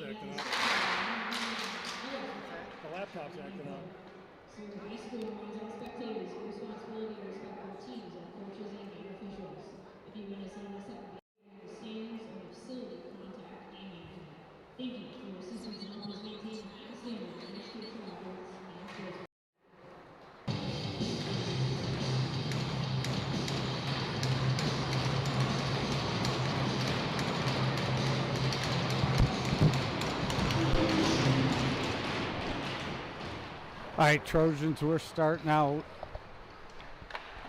acting up. The laptop's acting up. So basically reminds all spectators the responsibility to respect our teams, our coaches, and game officials. If you want to send this up, the stands or the facility, contact game management. Thank you for your assistance in helping us maintain high standards in educational reports and sports. All right, Trojans, we're starting out.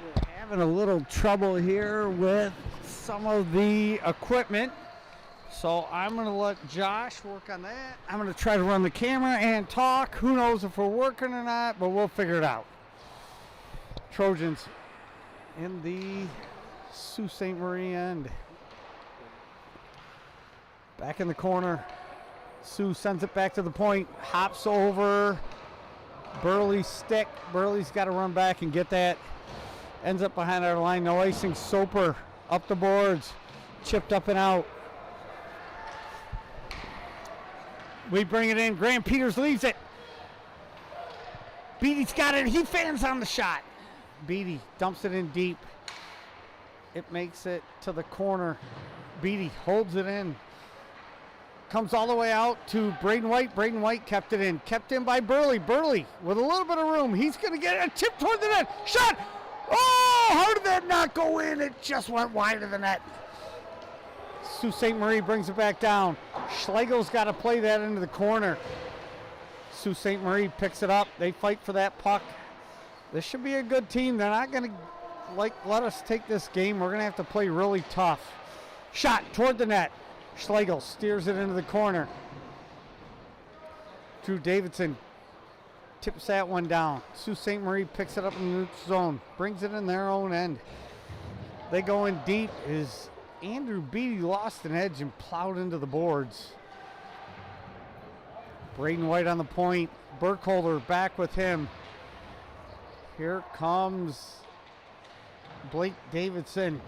We're having a little trouble here with some of the equipment. So I'm going to let Josh work on that. I'm going to try to run the camera and talk. Who knows if we're working or not, but we'll figure it out. Trojans in the Sault Ste. Marie end. Back in the corner. Sue sends it back to the point. Hops over Burley's stick. Burley's got to run back and get that. Ends up behind our line. No icing. Soper up the boards. Chipped up and out. We bring it in. Graham Peters leaves it. Beatty's got it. He fans on the shot. Beatty dumps it in deep. It makes it to the corner. Beatty holds it in. Comes all the way out to Braden White. Braden White kept it in. Kept in by Burley. Burley with a little bit of room. He's going to get a tip toward the net. Shot! Oh, how did that not go in? It just went wide of the net. Sault Ste. Marie brings it back down. Schlegel's got to play that into the corner. Sault Ste. Marie picks it up. They fight for that puck. This should be a good team. They're not going to let us take this game. We're going to have to play really tough. Shot toward the net. Schlegel steers it into the corner. Drew Davidson tips that one down. Sault Ste. Marie picks it up in the neutral zone. Brings it in their own end. They go in deep. Is Andrew Beatty lost an edge and plowed into the boards. Braden White on the point. Burkholder back with him. Here comes Blake Davidson.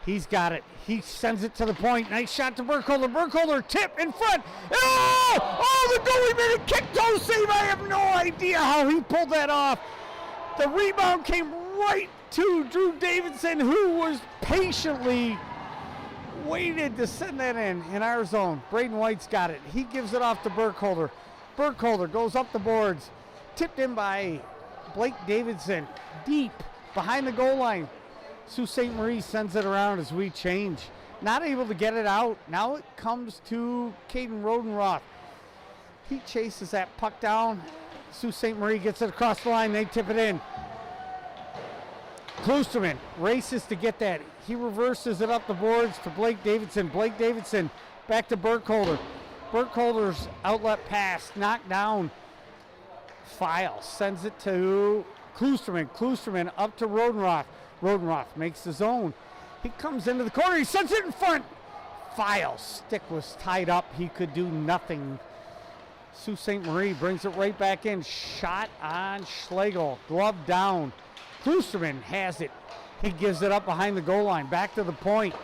He's got it. He sends it to the point. Nice shot to Burkholder. Burkholder tip in front. Oh, the goalie made a kick-toe save. I have no idea how he pulled that off. The rebound came right to Drew Davidson, who was patiently waited to send that in our zone. Braden White's got it. He gives it off to Burkholder. Burkholder goes up the boards. Tipped in by Blake Davidson. Deep behind the goal line. Sault Ste. Marie sends it around as we change. Not able to get it out. Now it comes to Caden Rodenroth. He chases that puck down. Sault Ste. Marie gets it across the line. They tip it in. Klusterman races to get that. He reverses it up the boards to Blake Davidson. Blake Davidson back to Burkholder. Burkholder's outlet pass knocked down. File sends it to Klusterman. Klusterman up to Rodenroth. Rodenroth makes the zone. He comes into the corner. He sends it in front. File. Stick was tied up. He could do nothing. Sault Ste. Marie brings it right back in. Shot on Schlegel. Glove down. Klusterman has it. He gives it up behind the goal line. Back to the point.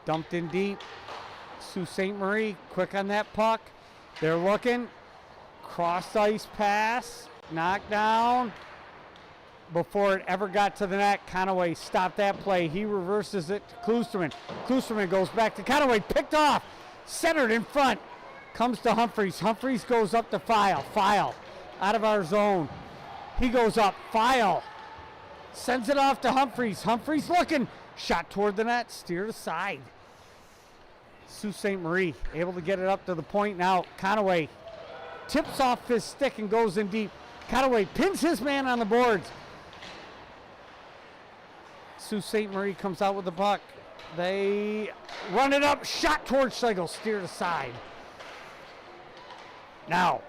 Dumped in deep. Sault Ste. Marie quick on that puck. They're looking. Cross ice pass. Knocked down. Before it ever got to the net, Conaway stopped that play. He reverses it to Klusterman. Klusterman goes back to Conaway, picked off, centered in front. Comes to Humphreys. Humphreys goes up to File. File out of our zone. He goes up. File sends it off to Humphreys. Humphreys looking. Shot toward the net, steered aside. Sault Ste. Marie able to get it up to the point now. Conaway tips off his stick and goes in deep. Conaway pins his man on the boards. Sault Ste. Marie comes out with the puck. They run it up. Shot towards Schlegel. Steered aside. Now,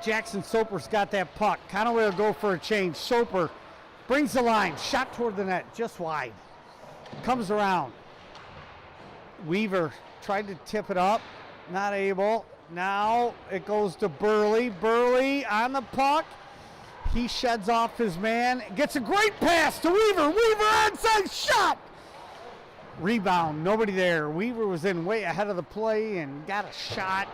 Jackson Soper's got that puck. Conaway will go for a change. Soper brings the line. Shot toward the net. Just wide. Comes around. Weaver tried to tip it up. Not able. Now it goes to Burley. Burley on the puck. He sheds off his man. Gets a great pass to Weaver. Weaver onside shot. Rebound, nobody there. Weaver was in way ahead of the play and got a shot.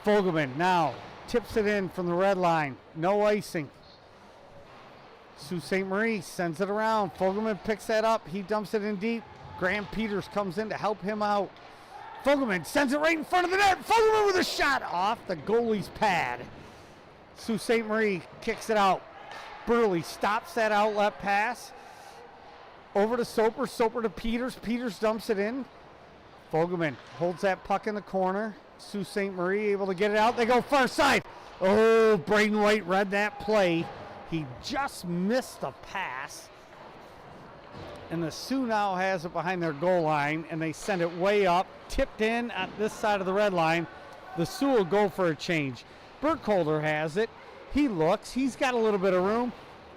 Fogelman now tips it in from the red line. No icing. Sault Ste. Marie sends it around. Fogelman picks that up. He dumps it in deep. Graham Peters comes in to help him out. Fogelman sends it right in front of the net. Fogelman with a shot off the goalie's pad. Sault Ste. Marie kicks it out. Burley stops that outlet pass. Over to Soper. Soper to Peters. Peters dumps it in. Fogelman holds that puck in the corner. Sault Ste. Marie able to get it out. They go far side. Oh, Braden White read that play. He just missed the pass. And the Sioux now has it behind their goal line, and they send it way up, tipped in at this side of the red line. The Sioux will go for a change. Burkholder has it. He looks. He's got a little bit of room.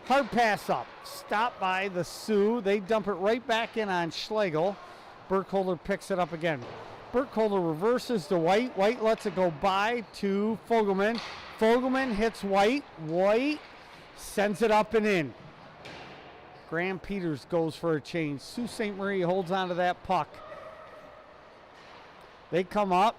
Hard pass up. Stopped by the Sioux. They dump it right back in on Schlegel. Burkholder picks it up again. Burkholder reverses to White. White lets it go by to Fogelman. Fogelman hits White. White sends it up and in. Graham Peters goes for a change. Sault Ste. Marie holds on to that puck. They come up.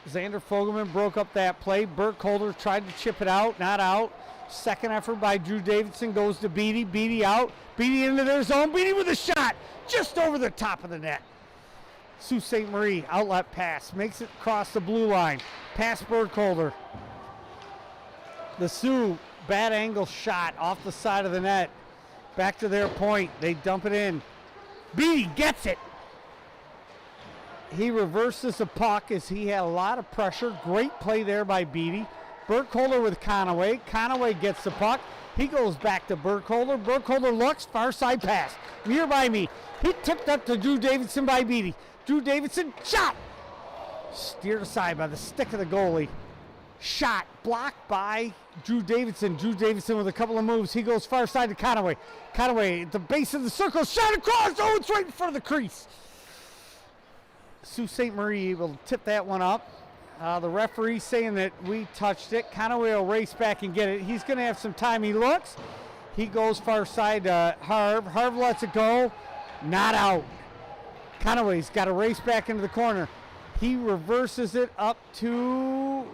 Xander Fogelman broke up that play. Burkholder tried to chip it out. Not out. Second effort by Drew Davidson goes to Beatty. Beatty out. Beatty into their zone. Beatty with a shot. Just over the top of the net. Sault Ste. Marie, outlet pass, makes it across the blue line. Past Burkholder. The Sioux, bad angle shot off the side of the net. Back to their point. They dump it in. Beatty gets it. He reverses the puck as he had a lot of pressure. Great play there by Beatty. Burkholder with Conaway. Conaway gets the puck. He goes back to Burkholder. Burkholder looks, far side pass. Nearby me. He tipped up to Drew Davidson by Beatty. Drew Davidson, shot! Steered aside by the stick of the goalie. Shot, blocked by Drew Davidson. Drew Davidson with a couple of moves. He goes far side to Conaway. Conaway at the base of the circle, shot across. Oh, it's right in front of the crease. Sault Ste. Marie able to tip that one up. The referee saying that we touched it. Conaway will race back and get it. He's going to have some time. He looks. He goes far side to Harv. Harv lets it go. Not out. Conaway's got to race back into the corner. He reverses it up to...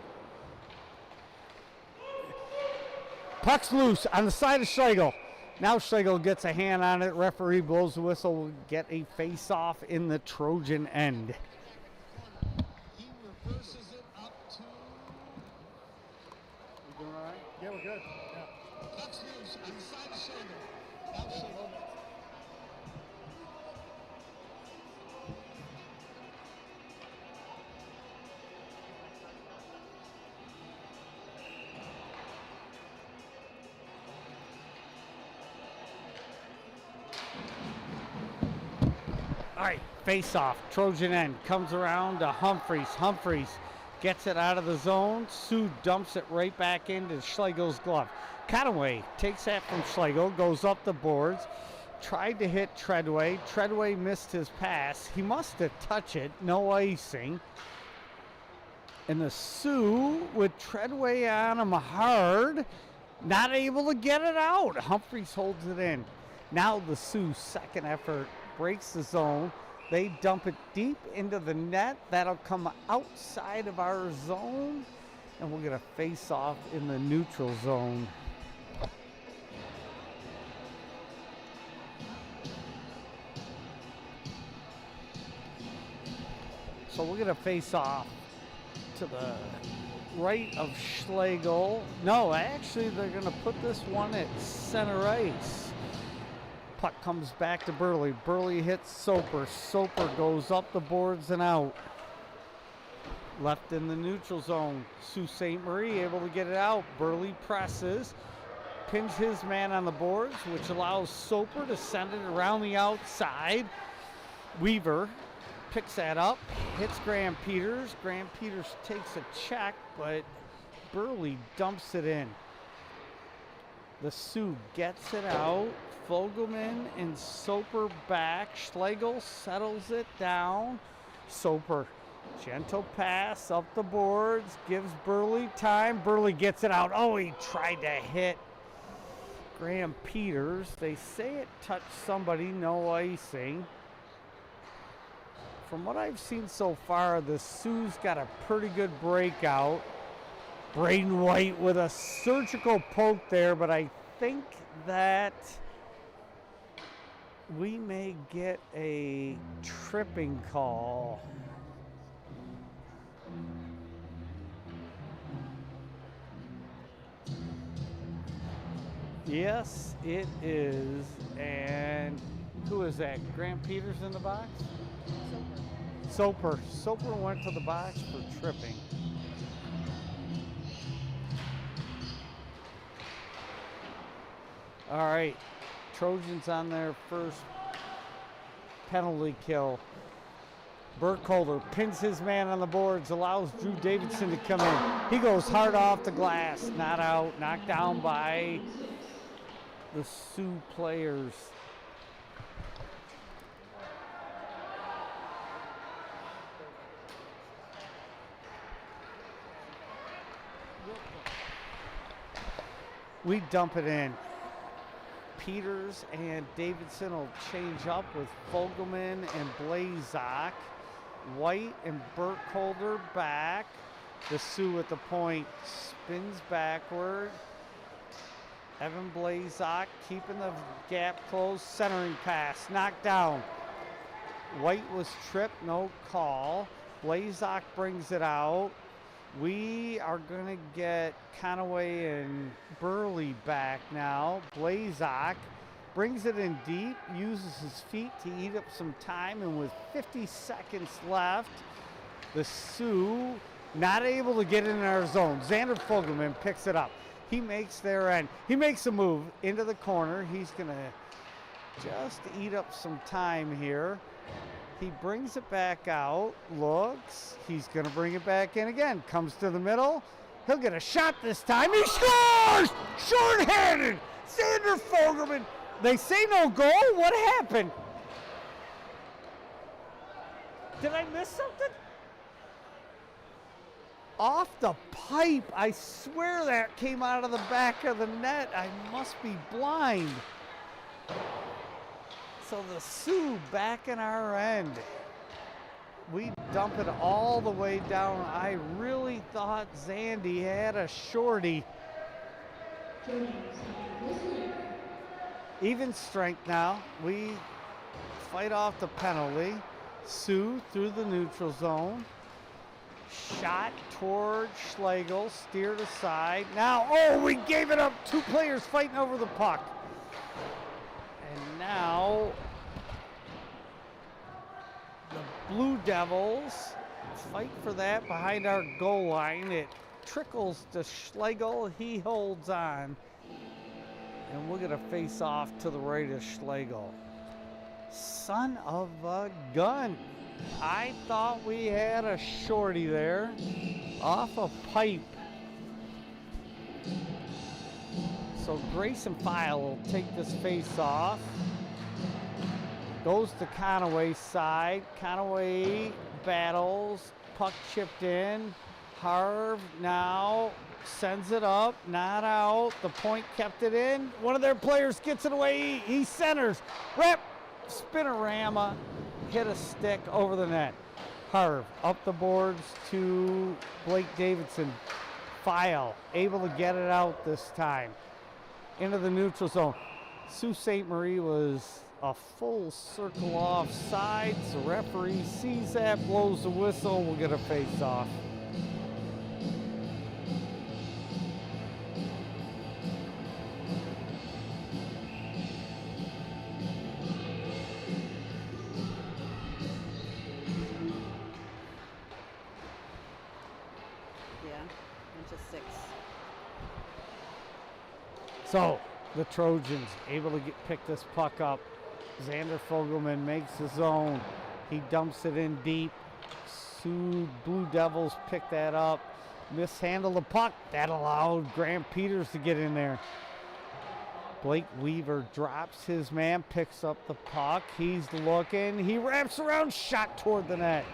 Puck's loose on the side of Schlegel. Now Schlegel gets a hand on it. Referee blows the whistle. We'll get a face-off in the Trojan end. He reverses it up to... We doing all right? Yeah, we're good. Yeah. Puck's loose on the side of Schlegel. Now Schlegel. All right, face-off. Trojan end comes around to Humphreys. Humphreys gets it out of the zone. Sioux dumps it right back into Schlegel's glove. Conaway takes that from Schlegel, goes up the boards, tried to hit Treadway. Treadway missed his pass. He must have touched it. No icing. And the Sioux with Treadway on him hard, not able to get it out. Humphreys holds it in. Now the Sioux second effort breaks the zone. They dump it deep into the net. That'll come outside of our zone, and we'll get a face-off in the neutral zone. So we'll get a face-off to the right of Schlegel. No, actually, they're going to put this one at center ice. Puck comes back to Burley. Burley hits Soper. Soper goes up the boards and out. Left in the neutral zone. Sault Ste. Marie able to get it out. Burley presses. Pins his man on the boards, which allows Soper to send it around the outside. Weaver picks that up. Hits Graham Peters. Graham Peters takes a check, but Burley dumps it in. The Sioux gets it out. Fogelman and Soper back. Schlegel settles it down. Soper, gentle pass up the boards, gives Burley time. Burley gets it out. Oh, he tried to hit Graham Peters. They say it touched somebody, no icing. from what I've seen so far, the Sioux's got a pretty good breakout. Braden White with a surgical poke there, but I think that we may get a tripping call. Yes, it is. And who is that? Grant Peters in the box? Soper. Soper went to the box for tripping. All right, Trojans on their first penalty kill. Burkholder pins his man on the boards, allows Drew Davidson to come in. He goes hard off the glass, not out, knocked down by the Sioux players. We dump it in. Peters and Davidson will change up with Fogelman and Blazak. White and Burkholder back. The Sioux at the point spins backward. Evan Blazak keeping the gap closed. Centering pass, knocked down. White was tripped, no call. Blazak brings it out. We are going to get Conaway and Burley back now. Blazak brings it in deep, uses his feet to eat up some time, and with 50 seconds left, the Sioux not able to get in our zone. Xander Fogelman picks it up. He makes their end. He makes a move into the corner. He's going to just eat up some time here. He brings it back out, looks, he's going to bring it back in again, comes to the middle, he'll get a shot this time, he scores! Short-handed, Xander Fogelman. They say no goal, what happened? Did I miss something? Off the pipe, I swear that came out of the back of the net. I must be blind. So the Sioux back in our end. We dump it all the way down. I really thought Zandy had a shorty. Even strength now. We fight off the penalty. Sioux through the neutral zone. Shot toward Schlegel, steered aside. Now, oh, we gave it up. Two players fighting over the puck. And now the Blue Devils fight for that behind our goal line. It trickles to Schlegel. He holds on. And we'll get a face off to the right of Schlegel. Son of a gun. I thought we had a shorty there off a pipe. So Grayson File will take this face off. Goes to Conaway's side. Conaway battles. Puck chipped in. Harv now sends it up. Not out. The point kept it in. One of their players gets it away. He centers. Rep. Spinorama. Hit a stick over the net. Harv up the boards to Blake Davidson. File able to get it out this time. Into the neutral zone. Sault Ste. Marie was a full circle off sides. The referee sees that, blows the whistle. We'll get a face off. So the Trojans able to pick this puck up. Xander Fogelman makes his own. He dumps it in deep. Sioux Blue Devils pick that up. Mishandle the puck. That allowed Grant Peters to get in there. Blake Weaver drops his man, picks up the puck. He's looking. He wraps around, shot toward the net.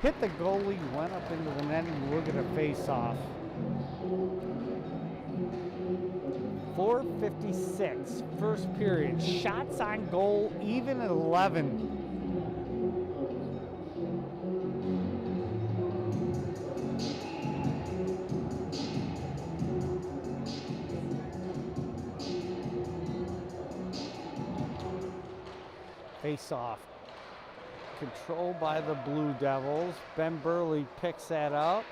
Hit the goalie, went up into the net, and we'll get a face-off. 4:56, first period. Shots on goal, even at 11. face-off. Controlled by the Blue Devils. Ben Burley picks that up.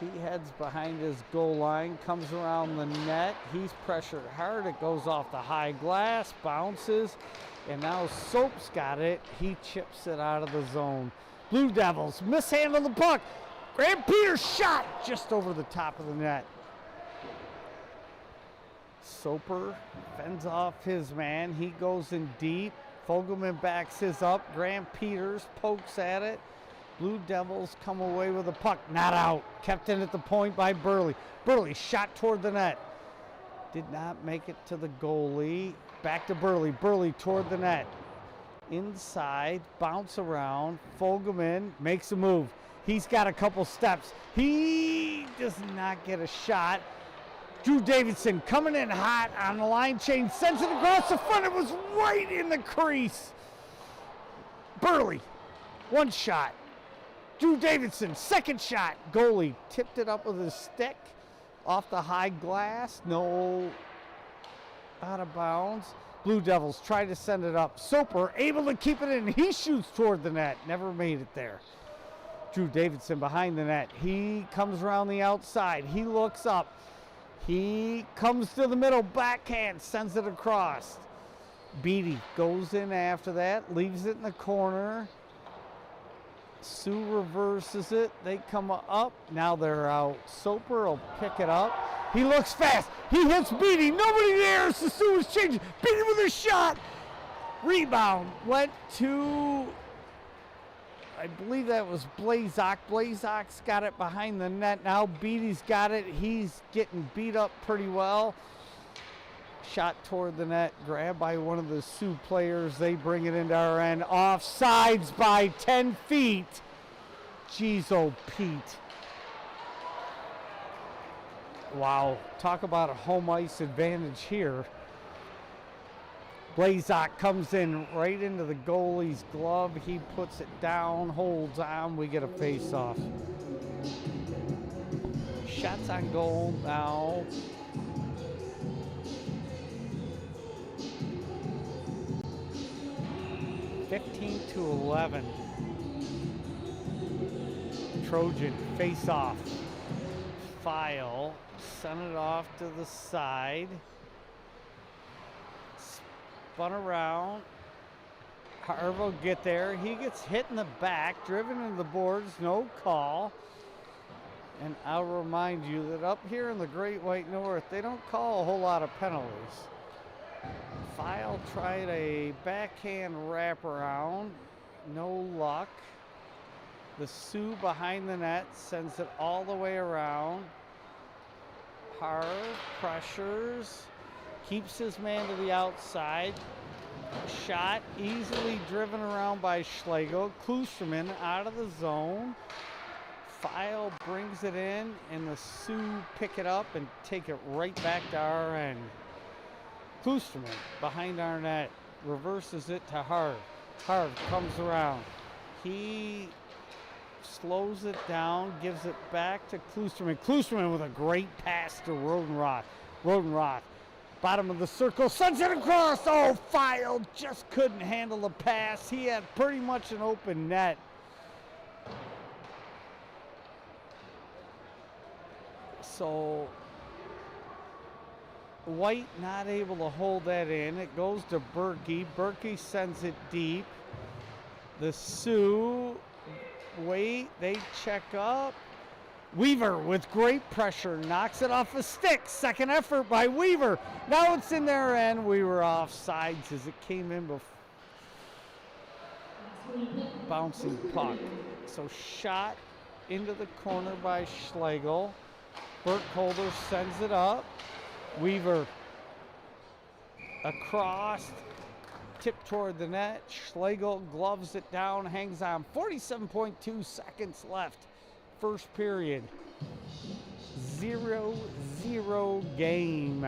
He heads behind his goal line, comes around the net. He's pressured hard. It goes off the high glass, bounces, and now Soap's got it. He chips it out of the zone. Blue Devils mishandle the puck. Graham Peters shot just over the top of the net. Soper fends off his man. He goes in deep. Fogelman backs his up. Graham Peters pokes at it. Blue Devils come away with the puck. Not out. Kept in at the point by Burley. Burley shot toward the net. Did not make it to the goalie. Back to Burley. Burley toward the net. Inside. Bounce around. Fogelman makes a move. He's got a couple steps. He does not get a shot. Drew Davidson coming in hot on the line change. Sends it across the front. It was right in the crease. Burley. One shot. Drew Davidson, second shot. Goalie tipped it up with his stick off the high glass. No, out of bounds. Blue Devils try to send it up. Soper able to keep it in. He shoots toward the net. Never made it there. Drew Davidson behind the net. He comes around the outside. He looks up. He comes to the middle. Backhand, sends it across. Beatty goes in after that. Leaves it in the corner. Sioux reverses it. They come up. Now they're out. Soper will pick it up. He looks fast. He hits Beatty. Nobody there. The Sioux is changing. Beatty with a shot. Rebound. Went to, I believe that was Blazak. Blazak's got it behind the net now. Beatty's got it. He's getting beat up pretty well. Shot toward the net, grabbed by one of the Sioux players. They bring it into our end. Offsides by 10 feet. Jeez, oh, Pete. Wow, talk about a home ice advantage here. Blazak comes in right into the goalie's glove. He puts it down, holds on. We get a face-off. Shots on goal now. 15-11. Trojan face off. File. Send it off to the side. Spun around. Harv will get there. He gets hit in the back, driven into the boards, no call. And I'll remind you that up here in the Great White North, they don't call a whole lot of penalties. File tried a backhand wraparound, no luck. The Sioux behind the net sends it all the way around. Harv pressures, keeps his man to the outside. Shot easily driven around by Schlegel. Klusterman out of the zone. File brings it in, and the Sioux pick it up and take it right back to our end. Klusterman behind our net, reverses it to Harv. Harv comes around. He slows it down, gives it back to Klusterman. Klusterman with a great pass to Rodenroth. Rodenroth, bottom of the circle, sends it across. Oh, File just couldn't handle the pass. He had pretty much an open net. So White not able to hold that in. It goes to Berkey. Berkey sends it deep. The Sioux wait, they check up. Weaver with great pressure knocks it off a stick. Second effort by Weaver. Now it's in their end. We were offsides as it came in before. Bouncing puck. So shot into the corner by Schlegel. Burkholder sends it up. Weaver across, tip toward the net. Schlegel gloves it down, hangs on. 47.2 seconds left. First period. 0-0 game.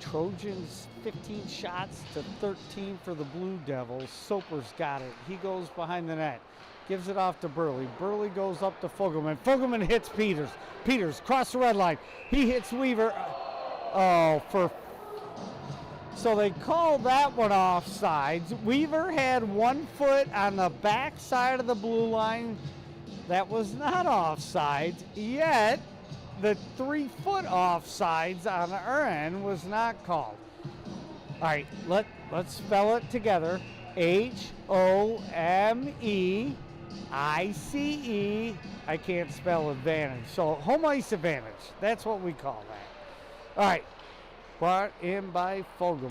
Trojans 15 shots to 13 for the Blue Devils. Soper's got it. He goes behind the net. Gives it off to Burley. Burley goes up to Fogelman. Fogelman hits Peters. Peters cross the red line. He hits Weaver. Oh, so they called that one offsides. Weaver had 1 foot on the back side of the blue line. That was not offsides, yet the 3 foot offsides on our end was not called. All right, let's spell it together. HOMEICE. I can't spell advantage. So home ice advantage. That's what we call that. All right, brought in by Fogelman.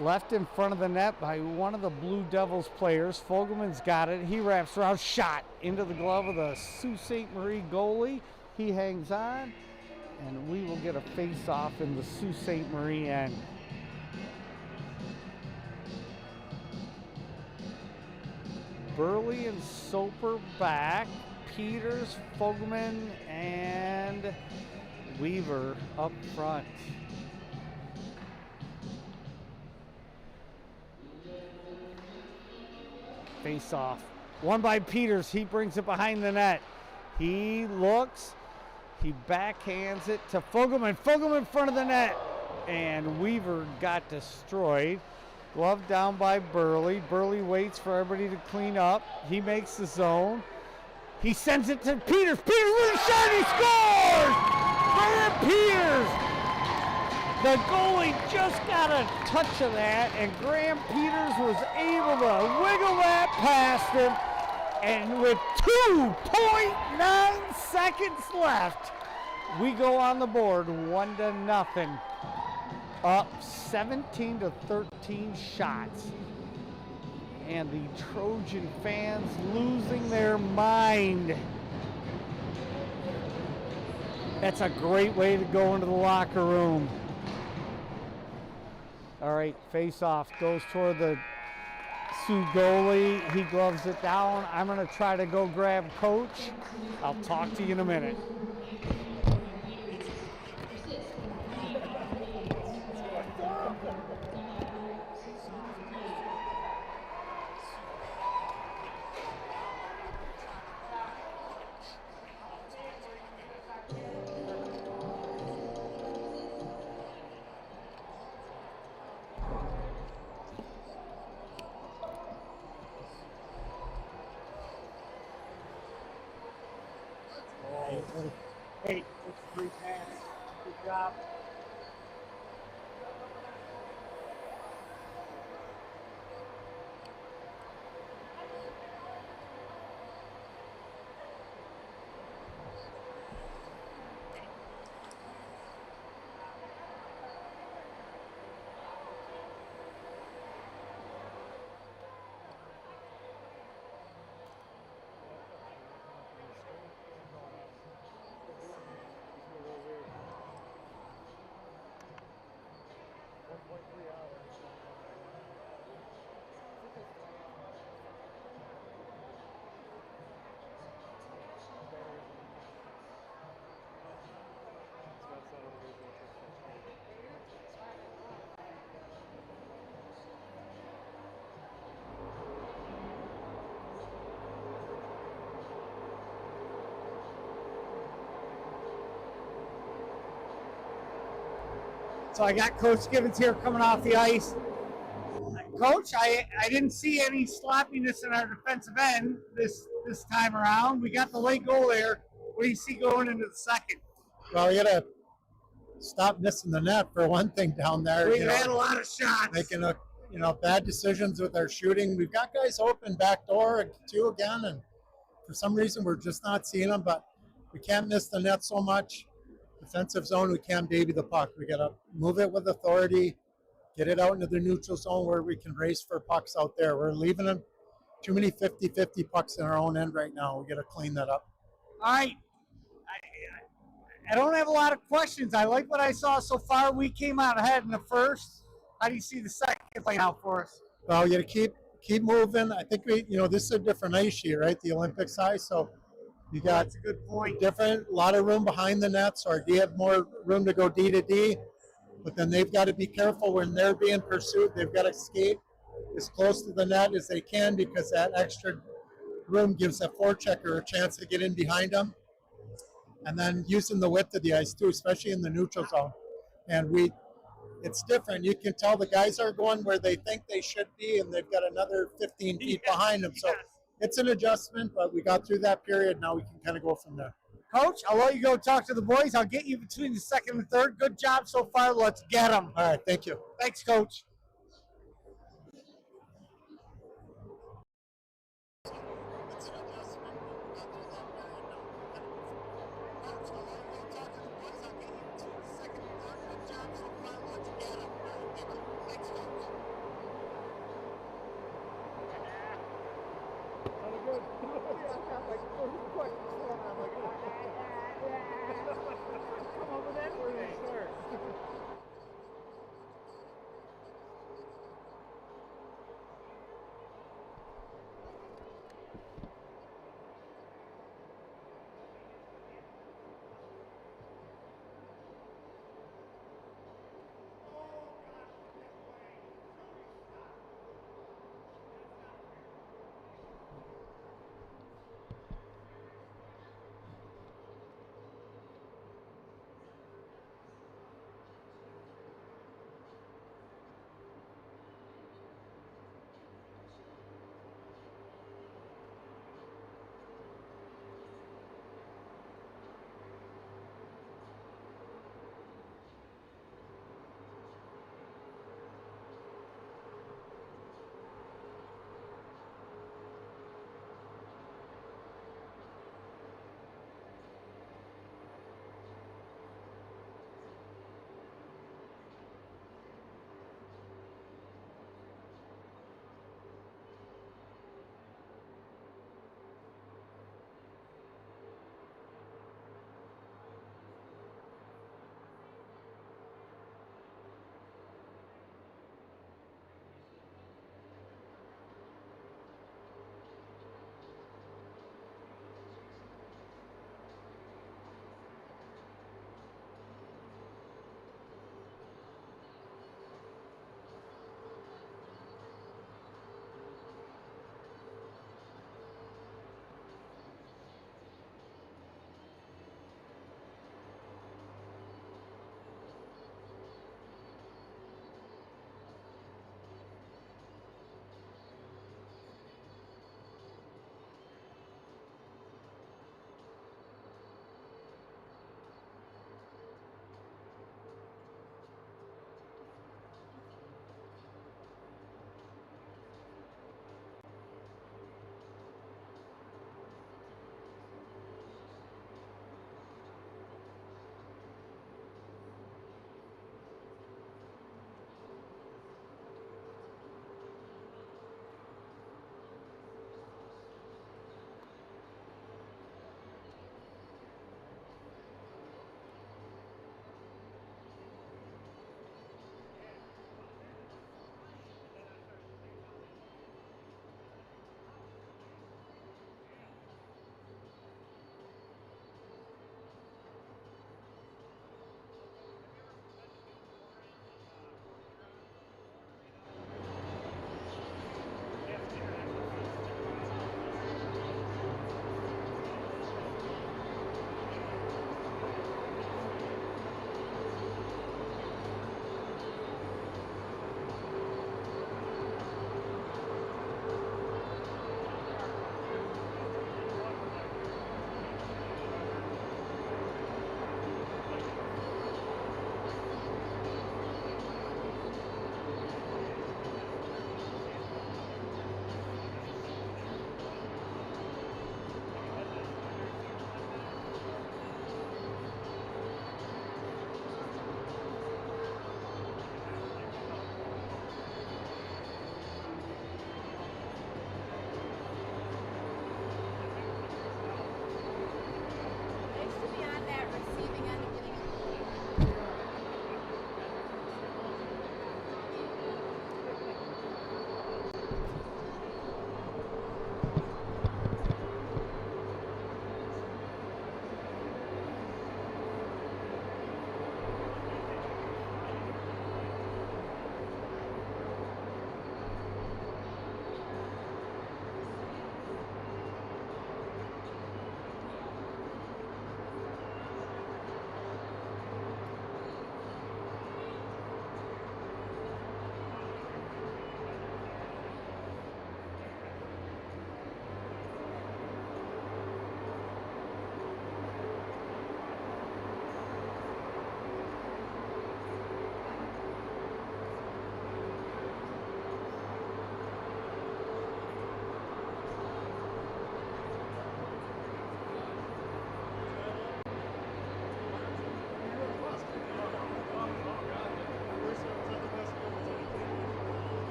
Left in front of the net by one of the Blue Devils players. Fogelman's got it. He wraps around, shot into the glove of the Sault Ste. Marie goalie. He hangs on, and we will get a face-off in the Sault Ste. Marie end. Burley and Soper back. Peters, Fogelman, and Weaver up front. Face off. Won by Peters. He brings it behind the net. He looks. He backhands it to Fogelman. Fogelman in front of the net. And Weaver got destroyed. Glove down by Burley. Burley waits for everybody to clean up. He makes the zone. He sends it to Peters. Peters with a shot. He scores! Graham Peters! The goalie just got a touch of that, and Graham Peters was able to wiggle that past him. And with 2.9 seconds left, we go on the board 1-0. Up 17-13 shots. And the Trojan fans losing their mind. That's a great way to go into the locker room. All right, face off goes toward the Sioux goalie. He gloves it down. I'm going to try to go grab coach. I'll talk to you in a minute. Hey, it's a free pass. Good job. So I got Coach Gibbons here coming off the ice. Coach, I didn't see any sloppiness in our defensive end this time around. We got the late goal there. What do you see going into the second? Well, we got to stop missing the net for one thing down there. We had a lot of shots. Making bad decisions with our shooting. We've got guys open back door too again, and for some reason we're just not seeing them. But we can't miss the net so much. Defensive zone, we can't baby the puck. We got to move it with authority, get it out into the neutral zone where we can race for pucks out there. We're leaving them too many 50-50 pucks in our own end right now. We got to clean that up. All right. I don't have a lot of questions. I like what I saw so far. We came out ahead in the first. How do you see the second playing out for us? Well, you got to keep moving. I think this is a different ice sheet, right? The Olympic size. So you got That's a good point. a lot of room behind the net. So our D have more room to go D to D. But then they've got to be careful when they're being pursued. They've got to skate as close to the net as they can because that extra room gives a forechecker a chance to get in behind them. and then using the width of the ice too, especially in the neutral zone. And it's different. You can tell the guys are going where they think they should be, and they've got another 15 feet behind them. So it's an adjustment, but we got through that period. Now we can kind of go from there. Coach, I'll let you go talk to the boys. I'll get you between the second and third. Good job so far. Let's get them. All right, thank you. Thanks, Coach.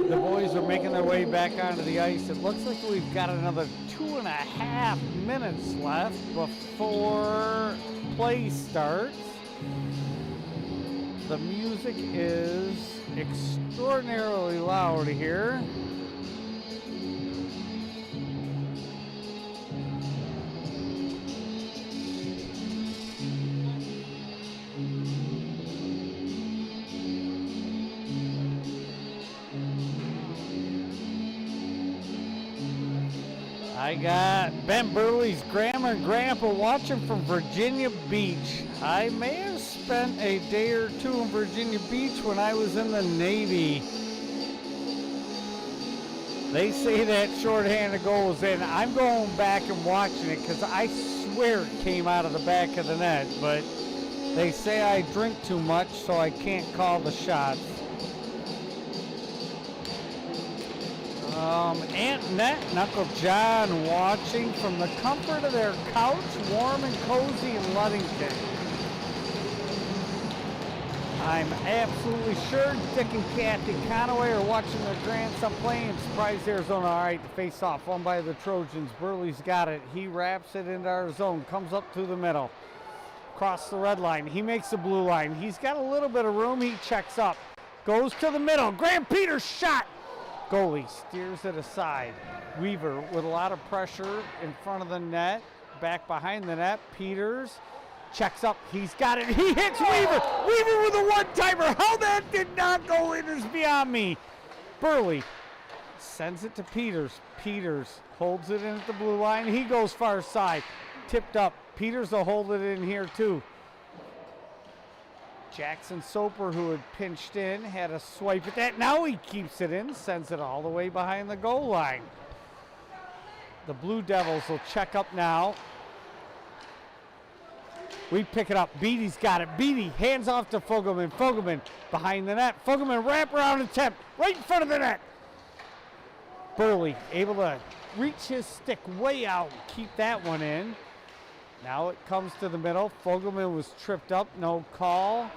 The boys are making their way back onto the ice. It looks like we've got another 2.5 minutes left before play starts. The music is extraordinarily loud here. I got Ben Burley's grandma and grandpa watching from Virginia Beach. I may have spent a day or two in Virginia Beach when I was in the Navy. They say that shorthanded goal was in. I'm going back and watching it because I swear it came out of the back of the net, but they say I drink too much, so I can't call the shots. Aunt Net and Uncle John watching from the comfort of their couch, warm and cozy in Ludington. I'm absolutely sure Dick and Kathy Conaway are watching their grandson playing. Surprise Arizona. All right, the face-off won by the Trojans. Burley's got it. He wraps it into our zone, comes up through the middle. Across the red line. He makes the blue line. He's got a little bit of room. He checks up. Goes to the middle. Graham Peters shot. Goalie steers it aside. Weaver with a lot of pressure in front of the net. Back behind the net. Peters checks up. He's got it. He hits Weaver. Weaver with a one-timer. How that did not go in is beyond me. Burley sends it to Peters. Peters holds it in at the blue line. He goes far side. Tipped up. Peters will hold it in here too. Jackson Soper, who had pinched in, had a swipe at that. Now he keeps it in, sends it all the way behind the goal line. The Blue Devils will check up now. We pick it up. Beatty's got it. Beatty hands off to Fogelman. Fogelman behind the net. Fogelman wrap around attempt right in front of the net. Burley able to reach his stick way out and keep that one in. Now it comes to the middle. Fogelman was tripped up, no call.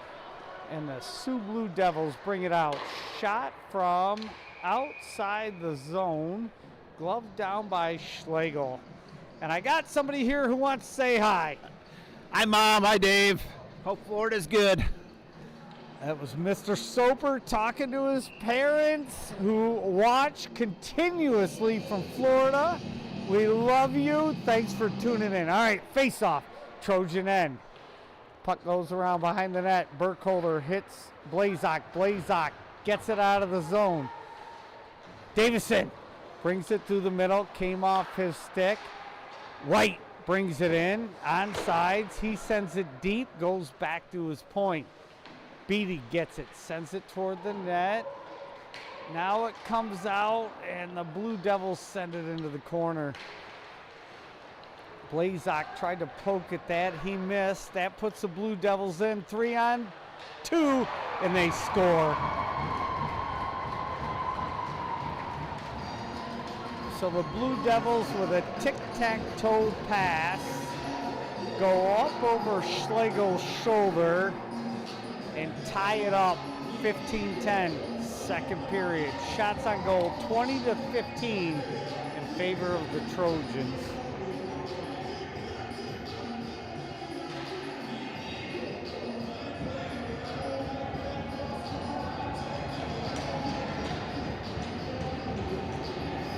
And the Sioux Blue Devils bring it out. Shot from outside the zone. Glove down by Schlegel. And I got somebody here who wants to say hi. Hi, Mom. Hi, Dave. Hope Florida's good. That was Mr. Soper talking to his parents who watch continuously from Florida. We love you. Thanks for tuning in. All right, face-off. Trojan end. Puck goes around behind the net. Burkholder hits Blazak. Blazak gets it out of the zone. Davison brings it through the middle. Came off his stick. White brings it in. On sides. He sends it deep. Goes back to his point. Beatty gets it. Sends it toward the net. Now it comes out, and the Blue Devils send it into the corner. Blazak tried to poke at that. He missed. That puts the Blue Devils in 3-on-2, and they score. So the Blue Devils with a tic-tac-toe pass go up over Schlegel's shoulder and tie it up 15-10. Second period. Shots on goal 20-15 in favor of the Trojans.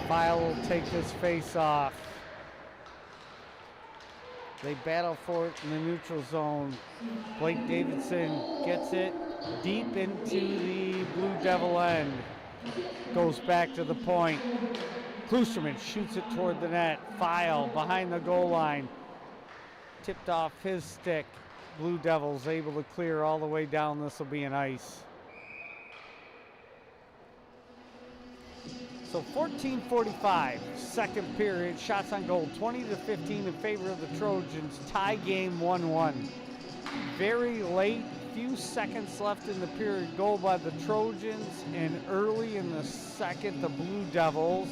File will take this face off. They battle for it in the neutral zone. Blake Davidson gets it deep into the Blue Devil end. Goes back to the point. Klusterman shoots it toward the net. File behind the goal line. Tipped off his stick. Blue Devils able to clear all the way down. This will be an ice. So 14:45, second period. Shots on goal 20-15 in favor of the Trojans. Tie game 1-1. Very late, few seconds left in the period. Goal by the Trojans, and early in the second, the Blue Devils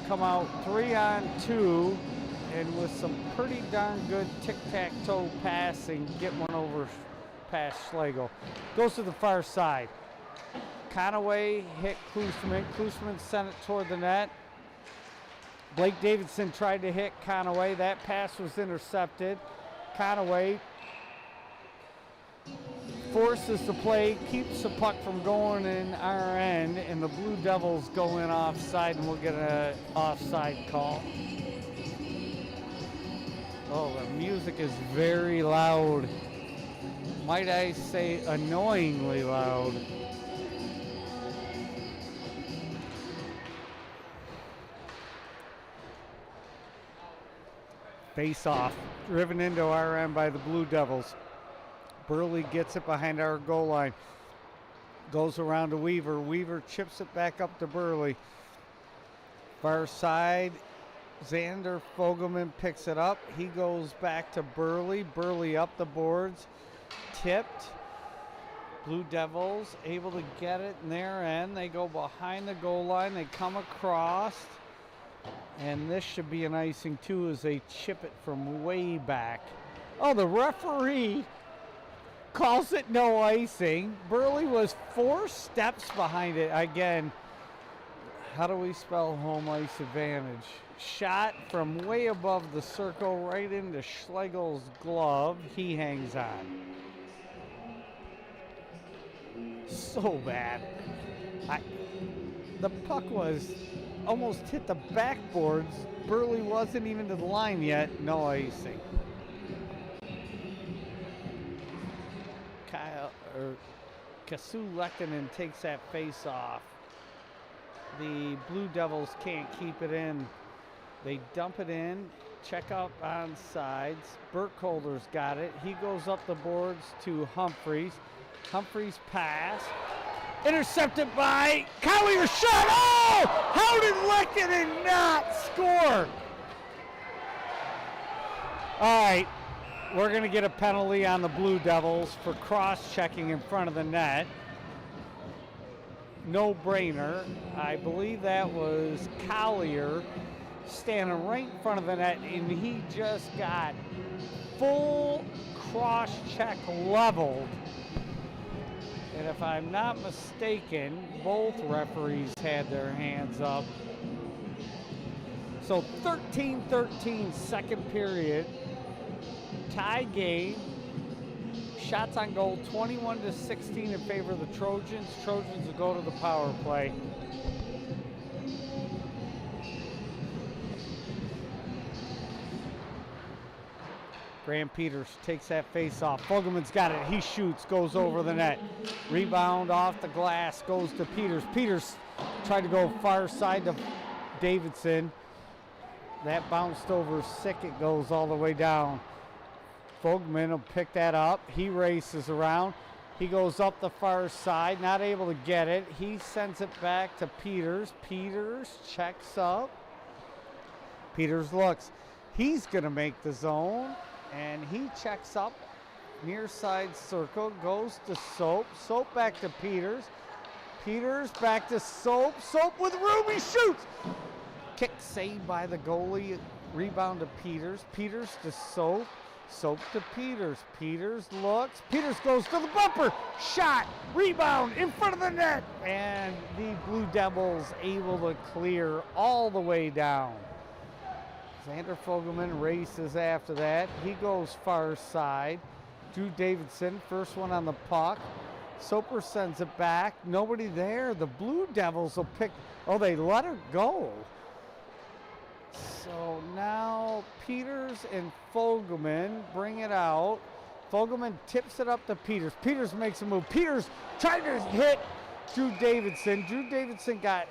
come out 3-on-2, and with some pretty darn good tic-tac-toe passing, get one over past Schlegel. Goes to the far side. Conaway hit Klusman. Klusman sent it toward the net. Blake Davidson tried to hit Conaway. That pass was intercepted. Conaway forces the play, keeps the puck from going in our end, and the Blue Devils go in offside, and we'll get an offside call. Oh, the music is very loud. Might I say annoyingly loud. Face off, driven into our end by the Blue Devils. Burley gets it behind our goal line. Goes around to Weaver. Weaver chips it back up to Burley. Far side, Xander Fogelman picks it up. He goes back to Burley. Burley up the boards. Tipped. Blue Devils able to get it in their end. They go behind the goal line. They come across. And this should be an icing too as they chip it from way back. Oh, the referee calls it no icing. Burley was 4 steps behind it. Again, how do we spell home ice advantage? Shot from way above the circle right into Schlegel's glove. He hangs on. So bad. The puck was almost hit the backboards. Burley wasn't even to the line yet. No icing. Kasu Lekkinen takes that face off. The Blue Devils can't keep it in. They dump it in, check up on sides. Burkholder's got it. He goes up the boards to Humphreys. Humphreys pass. Intercepted by Collier shot. Oh! How did Lekkinen not score? All right. We're going to get a penalty on the Blue Devils for cross-checking in front of the net. No-brainer. I believe that was Collier standing right in front of the net, and he just got full cross-check leveled. And if I'm not mistaken, both referees had their hands up. So 13-13 second period. Tie game. Shots on goal 21-16 in favor of the Trojans. Trojans will go to the power play. Graham Peters takes that face off. Fogelman's got it. He shoots, goes over the net. Rebound off the glass, goes to Peters. Peters tried to go far side to Davidson. That bounced over Sickett, goes all the way down. Fogelman will pick that up. He races around. He goes up the far side, not able to get it. He sends it back to Peters. Peters checks up. Peters looks. He's going to make the zone, and he checks up. Near side circle, goes to Soap. Soap back to Peters. Peters back to Soap. Soap with room, he shoots. Kick saved by the goalie. Rebound to Peters. Peters to Soap. Soap to Peters. Peters looks. Peters goes to the bumper. Shot. Rebound in front of the net. And the Blue Devils able to clear all the way down. Xander Fogelman races after that. He goes far side. Drew Davidson, first one on the puck. Soper sends it back. Nobody there. The Blue Devils will pick. Oh, they let her go. So now Peters and Fogelman bring it out. Fogelman tips it up to Peters. Peters makes a move. Peters trying to hit Drew Davidson. Drew Davidson got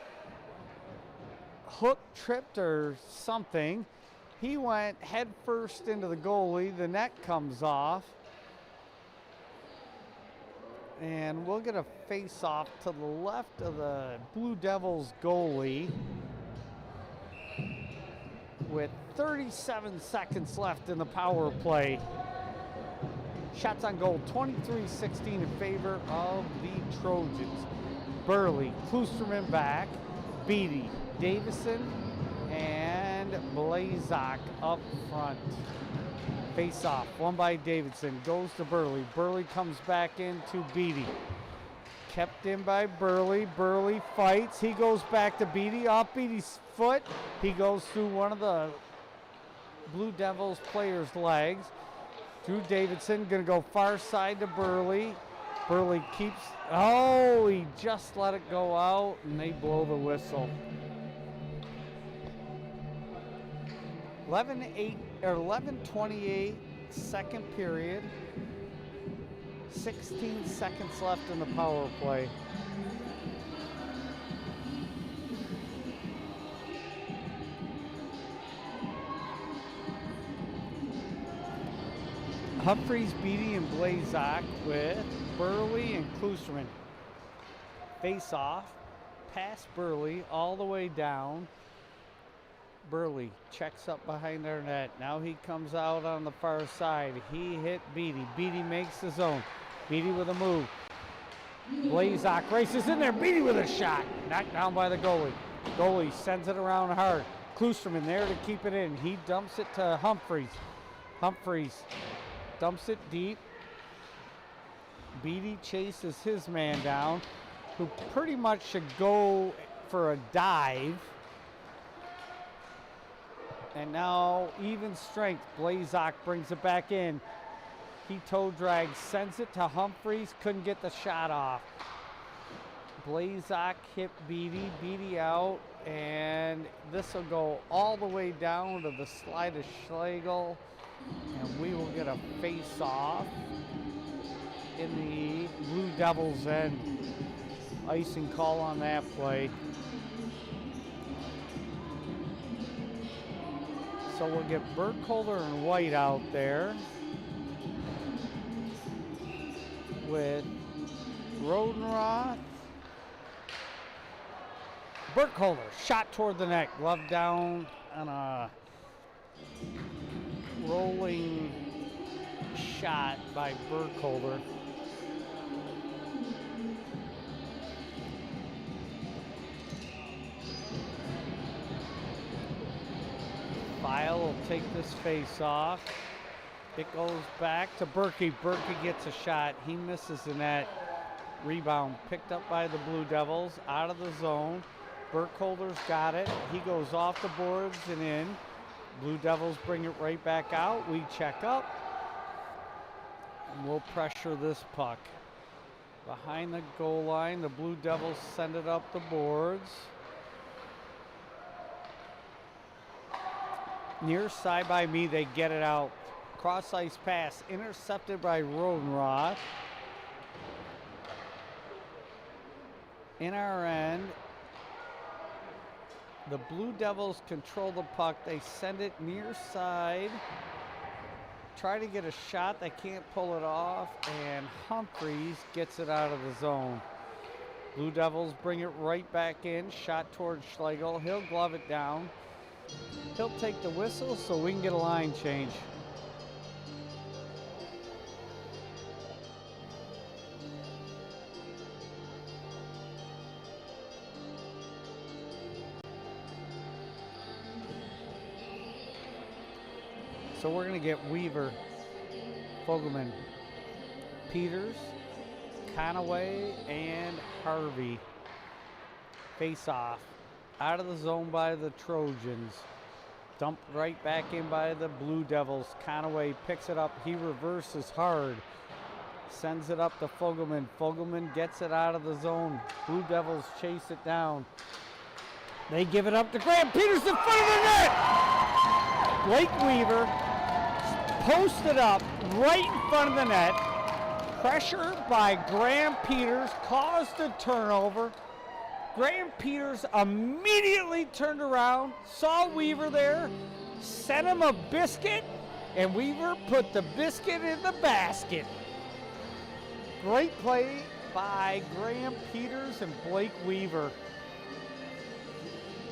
hook tripped or something. He went head first into the goalie. The net comes off. And we'll get a face-off to the left of the Blue Devils goalie with 37 seconds left in the power play. Shots on goal 23-16 in favor of the Trojans. Burley, Klusterman back, Beatty, Davison, and Blazak up front. Face off, one by Davidson, goes to Burley. Burley comes back into Beatty. kept in by Burley. Burley fights. He goes back to Beatty. Off Beatty's foot. He goes through one of the Blue Devils players' legs. Drew Davidson going to go far side to Burley. Burley keeps, oh, he just let it go out, and they blow the whistle. 11:28, second period. 16 seconds left in the power play. Humphreys, Beatty, and Blazak with Burley and Klusterman. Face off, past Burley, all the way down. Burley checks up behind their net. Now he comes out on the far side. He hit Beatty. Beatty makes the zone. Beatty with a move. Blazak races in there. Beatty with a shot. Knocked down by the goalie. Goalie sends it around hard. Klusterman there to keep it in. He dumps it to Humphreys. Humphreys dumps it deep. Beatty chases his man down, who pretty much should go for a dive. And now even strength. Blazak brings it back in. He toe drags, sends it to Humphreys, couldn't get the shot off. Blazak hit Beatty, Beatty out, and this will go all the way down to the slide of Schlegel, and we will get a face-off in the Blue Devils' end. Icing call on that play. So we'll get Burkholder and White out there with Rodenroth. Burkholder, shot toward the net, glove down on a rolling shot by Burkholder. File will take this face off. It goes back to Berkey. Berkey gets a shot. He misses the net. Rebound picked up by the Blue Devils out of the zone. Burkholder's got it. He goes off the boards and in. Blue Devils bring it right back out. We check up. And we'll pressure this puck. Behind the goal line, the Blue Devils send it up the boards. Near side by me, they get it out. Cross ice pass, intercepted by Rodenroth. In our end, the Blue Devils control the puck. They send it near side. Try to get a shot, they can't pull it off, and Humphreys gets it out of the zone. Blue Devils bring it right back in, shot towards Schlegel. He'll glove it down. He'll take the whistle so we can get a line change. So we're going to get Weaver, Fogelman, Peters, Conaway, and Harvey. Face off. Out of the zone by the Trojans. Dumped right back in by the Blue Devils. Conaway picks it up. He reverses hard. Sends it up to Fogelman. Fogelman gets it out of the zone. Blue Devils chase it down. They give it up to Graham Peters in front of the net. Blake Weaver posted up right in front of the net. Pressure by Graham Peters caused a turnover. Graham Peters immediately turned around, saw Weaver there, sent him a biscuit, and Weaver put the biscuit in the basket. Great play by Graham Peters and Blake Weaver.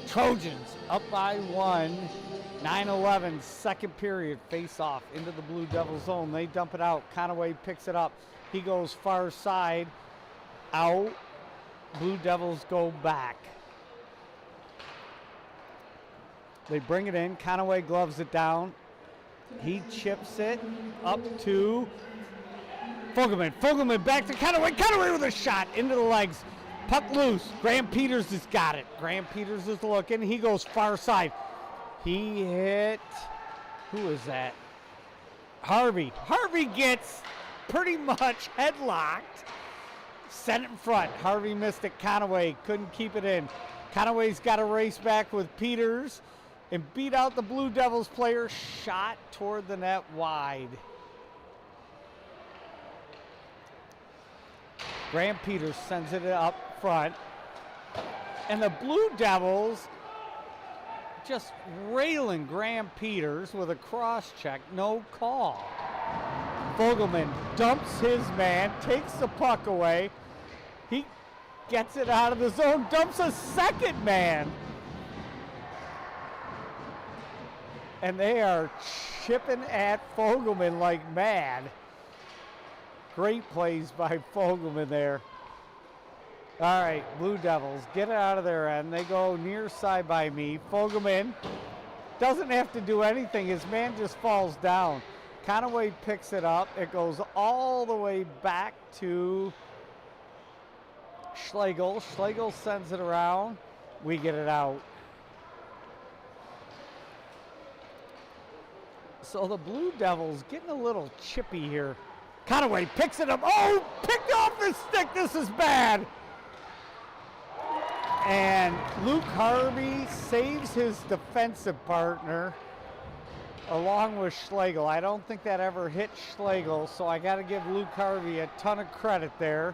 Trojans up by 1, 9-11, second period, face off into the Blue Devil zone. They dump it out. Conaway picks it up. He goes far side, out. Blue Devils go back. They bring it in. Conaway gloves it down. He chips it up to Fogelman back to Conaway. Conaway with a shot into the legs. Puck loose. Graham Peters has got it. Graham Peters is looking. He goes far side. He hit, who is that? Harvey. Harvey gets pretty much headlocked. Sent it in front. Harvey missed it. Conaway couldn't keep it in. Conaway's got to race back with Peters and beat out the Blue Devils player. Shot toward the net wide. Graham Peters sends it up front. And the Blue Devils just railing Graham Peters with a cross check. No call. Fogelman dumps his man, takes the puck away. He gets it out of the zone, dumps a second man. And they are chipping at Fogelman like mad. Great plays by Fogelman there. All right, Blue Devils, get it out of their end. They go near side by me. Fogelman doesn't have to do anything. His man just falls down. Conaway picks it up. It goes all the way back to Schlegel. Schlegel sends it around. We get it out. So the Blue Devils getting a little chippy here. Conaway picks it up. Oh, picked off his stick. This is bad. And Luke Harvey saves his defensive partner along with Schlegel. I don't think that ever hit Schlegel, so I got to give Luke Harvey a ton of credit there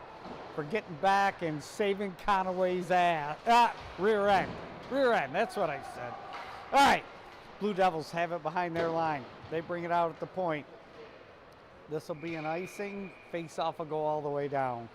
for getting back and saving Conaway's ass. Rear end. Rear end, that's what I said. All right, Blue Devils have it behind their line. They bring it out at the point. This will be an icing. Face-off will go all the way down.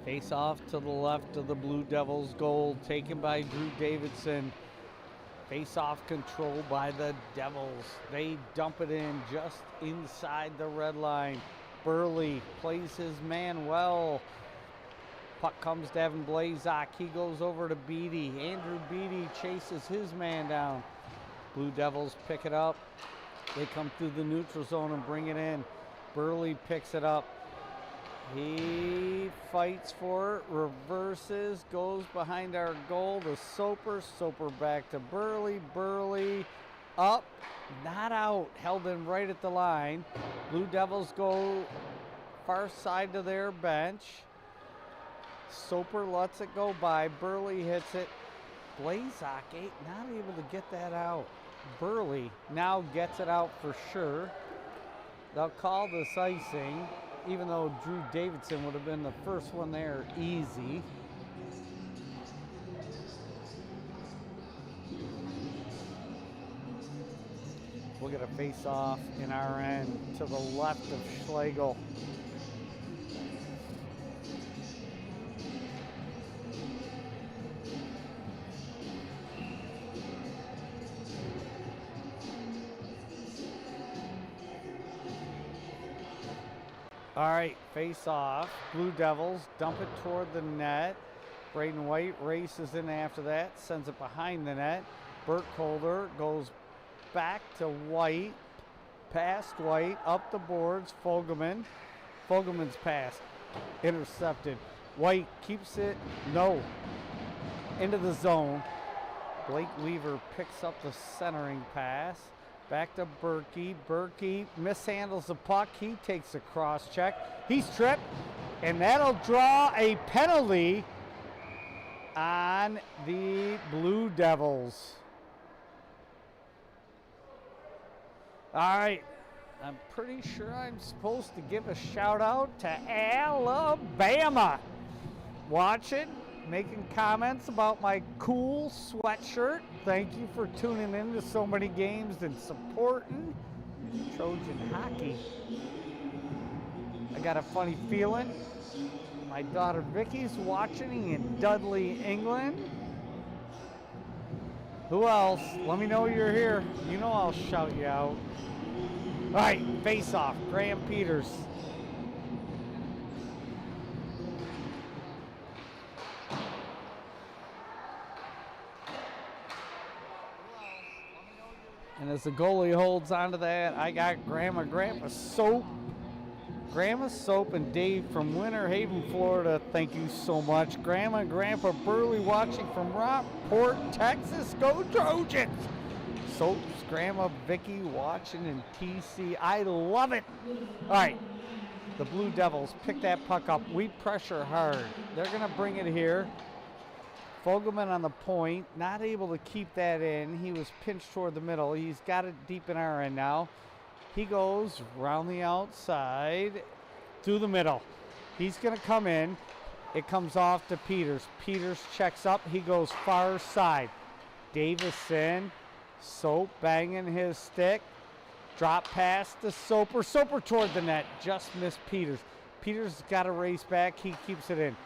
Face off to the left of the Blue Devils goal, taken by Drew Davidson. Face off control by the Devils. They dump it in just inside the red line. Burley plays his man well. Puck comes to Evan Blazak. He goes over to Beatty. Andrew Beatty chases his man down. Blue Devils pick it up. They come through the neutral zone and bring it in. Burley picks it up. He fights for it, reverses, goes behind our goal to Soper. Soper back to Burley. Burley up, not out, held in right at the line. Blue Devils go far side to their bench. Soper lets it go by. Burley hits it. Blazak not able to get that out. Burley now gets it out for sure. They'll call this icing, even though Drew Davidson would have been the first one there easy. We'll get a face-off in our end to the left of Schlegel. All right, face off. Blue Devils dump it toward the net. Braden White races in after that, sends it behind the net. Burkholder goes back to White, past White, up the boards. Fogelman. Fogelman's pass intercepted. White keeps it, no, into the zone. Blake Weaver picks up the centering pass. Back to Berkey. Berkey mishandles the puck. He takes a cross check. He's tripped, and that'll draw a penalty on the Blue Devils. All right, I'm pretty sure I'm supposed to give a shout out to Alabama. Watching, making comments about my cool sweatshirt. Thank you for tuning in to so many games and supporting Trojan hockey. I got a funny feeling my daughter Vicky's watching in Dudley, England. Who else? Let me know you're here. You know I'll shout you out. All right, face off, Graham Peters. And as the goalie holds onto that, I got Grandpa Soap. Grandma Soap and Dave from Winter Haven, Florida, thank you so much. Grandma and Grandpa Burley watching from Rockport, Texas. Go Trojans! Soap's Grandma Vicky watching in TC. I love it. All right, the Blue Devils pick that puck up. We pressure hard. They're going to bring it here. Fogelman on the point, not able to keep that in. He was pinched toward the middle. He's got it deep in our end now. He goes around the outside through the middle. He's going to come in. It comes off to Peters. Peters checks up. He goes far side. Davison, Soap banging his stick. Drop pass to Soper. Soper toward the net. Just missed Peters. Peters got to race back. He keeps it in.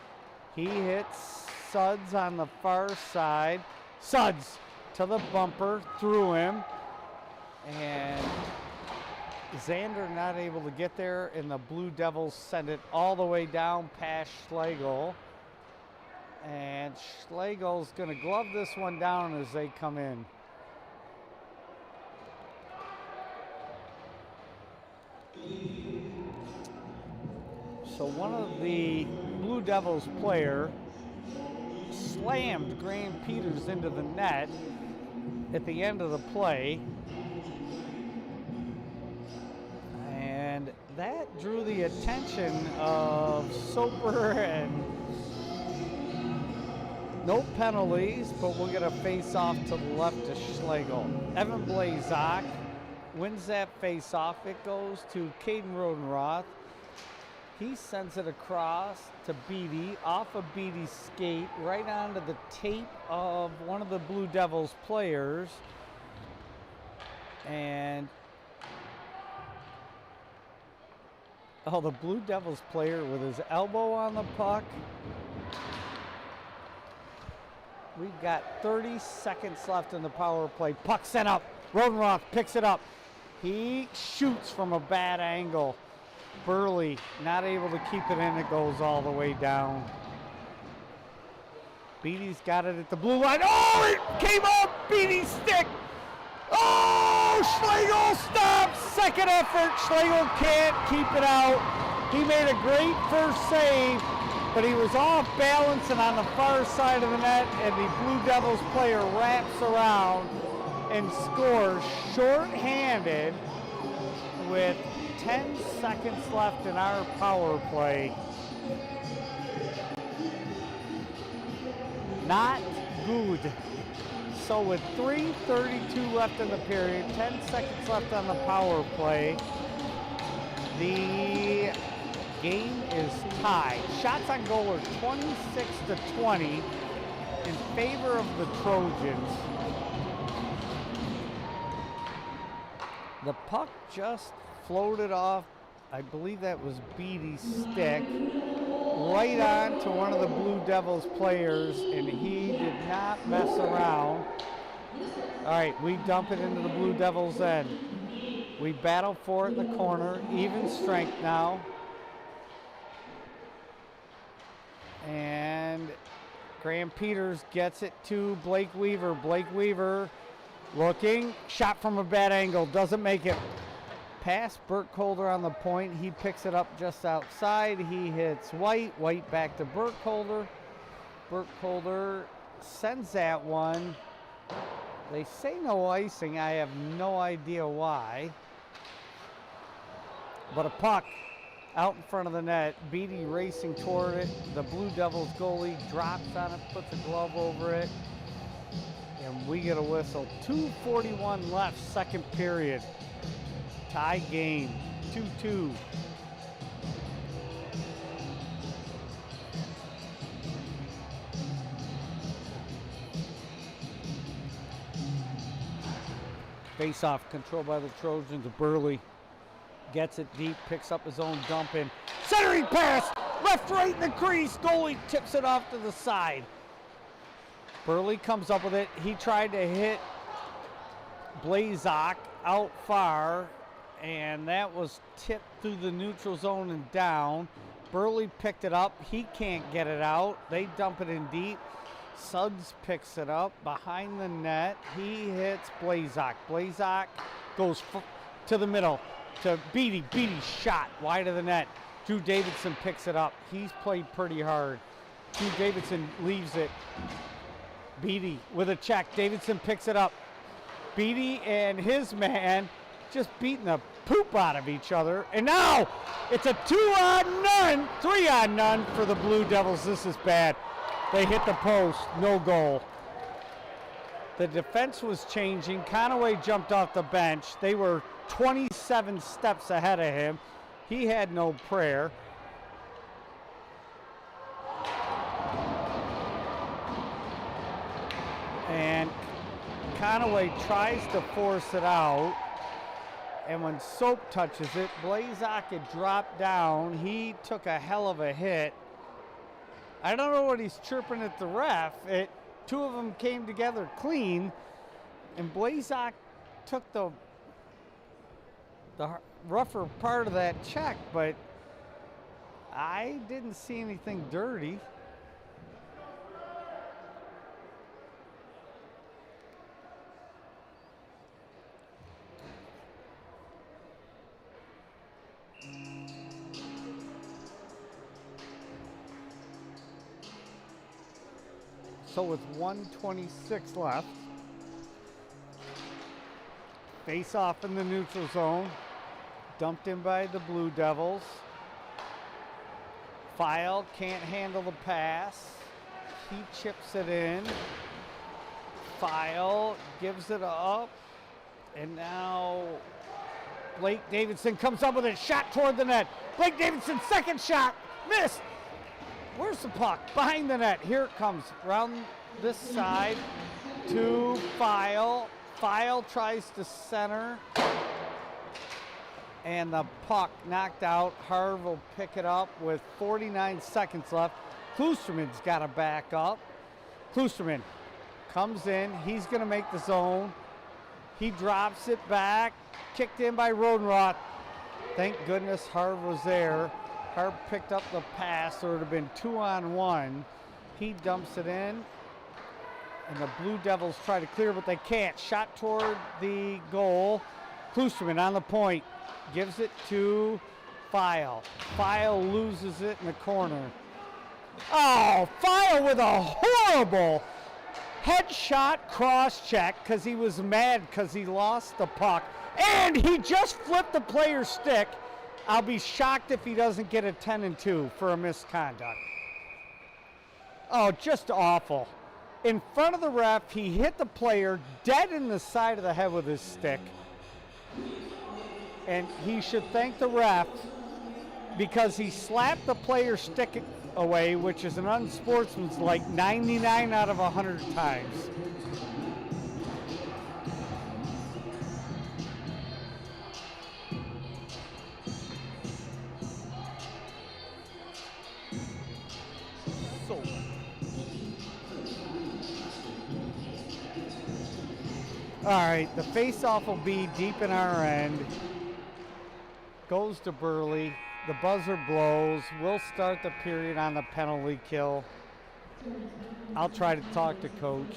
He hits Suds on the far side. Suds to the bumper, through him. And Xander not able to get there, and the Blue Devils send it all the way down past Schlegel. And Schlegel's going to glove this one down as they come in. So one of the Blue Devils player slammed Graham Peters into the net at the end of the play. And that drew the attention of Soper, and no penalties, but we'll get a face-off to the left to Schlegel. Evan Blazak wins that face-off. It goes to Caden Rodenroth. He sends it across to Beatty, off of Beatty's skate, right onto the tape of one of the Blue Devils players. And the Blue Devils player with his elbow on the puck. We've got 30 seconds left in the power play. Puck sent up. Rodenroth picks it up. He shoots from a bad angle. Burley not able to keep it in. It goes all the way down. Beatty's got it at the blue line. Oh, it came off Beatty's stick. Oh, Schlegel stops. Second effort. Schlegel can't keep it out. He made a great first save, but he was off balance and on the far side of the net, and the Blue Devils player wraps around and scores short-handed with 10 seconds left in our power play. Not good. So with 3:32 left in the period, 10 seconds left on the power play, the game is tied. Shots on goal are 26-20 in favor of the Trojans. The puck just floated off, I believe that was Beatty's stick, right on to one of the Blue Devils players, and he did not mess around. All right, we dump it into the Blue Devils' end. We battle for it in the corner, even strength now. And Graham Peters gets it to Blake Weaver. Blake Weaver looking, shot from a bad angle, doesn't make it. Pass Burkholder on the point. He picks it up just outside. He hits White. White back to Burkholder. Burkholder sends that one. They say no icing. I have no idea why. But a puck out in front of the net. Beatty racing toward it. The Blue Devils goalie drops on it, puts a glove over it, and we get a whistle. 2:41 left, second period. Tie game, 2-2. Face-off controlled by the Trojans. Burley gets it deep, picks up his own dump in. Centering pass, left, right in the crease. Goalie tips it off to the side. Burley comes up with it. He tried to hit Blazak out far. and that was tipped through the neutral zone and down. Burley picked it up. He can't get it out. They dump it in deep. Suggs picks it up behind the net. He hits Blazak. Blazak goes to the middle to Beatty. Beatty shot wide of the net. Drew Davidson picks it up. He's played pretty hard. Drew Davidson leaves it. Beatty with a check. Davidson picks it up. Beatty and his man just beating the poop out of each other. And now it's a 2-on-none, 3-on-none for the Blue Devils. This is bad. They hit the post, no goal. The defense was changing. Conaway jumped off the bench. They were 27 steps ahead of him. He had no prayer. And Conaway tries to force it out. And when Soap touches it, Blazak had dropped down. He took a hell of a hit. I don't know what he's chirping at the ref. Two of them came together clean, and Blazak took the rougher part of that check, but I didn't see anything dirty. So with 1:26 left, face off in the neutral zone, dumped in by the Blue Devils. File can't handle the pass. He chips it in. File gives it up. And now Blake Davidson comes up with a shot toward the net. Blake Davidson, second shot, missed. Where's the puck? Behind the net. Here it comes. Around this side to File. File tries to center. And the puck knocked out. Harv will pick it up with 49 seconds left. Kloosterman's got to back up. Kloosterman comes in. He's going to make the zone. He drops it back. Kicked in by Rodenroth. Thank goodness Harv was there. Harv picked up the pass, so it would have been 2-on-1. He dumps it in, and the Blue Devils try to clear, but they can't. Shot toward the goal. Kloosterman on the point. Gives it to File. File loses it in the corner. Oh, File with a horrible headshot cross check because he was mad because he lost the puck. And he just flipped the player's stick. I'll be shocked if he doesn't get a 10-2 for a misconduct. Oh, just awful. In front of the ref, he hit the player dead in the side of the head with his stick. And he should thank the ref because he slapped the player's stick away, which is an unsportsmanlike 99 out of 100 times. All right, the face-off will be deep in our end. Goes to Burley. The buzzer blows. We'll start the period on the penalty kill. I'll try to talk to Coach.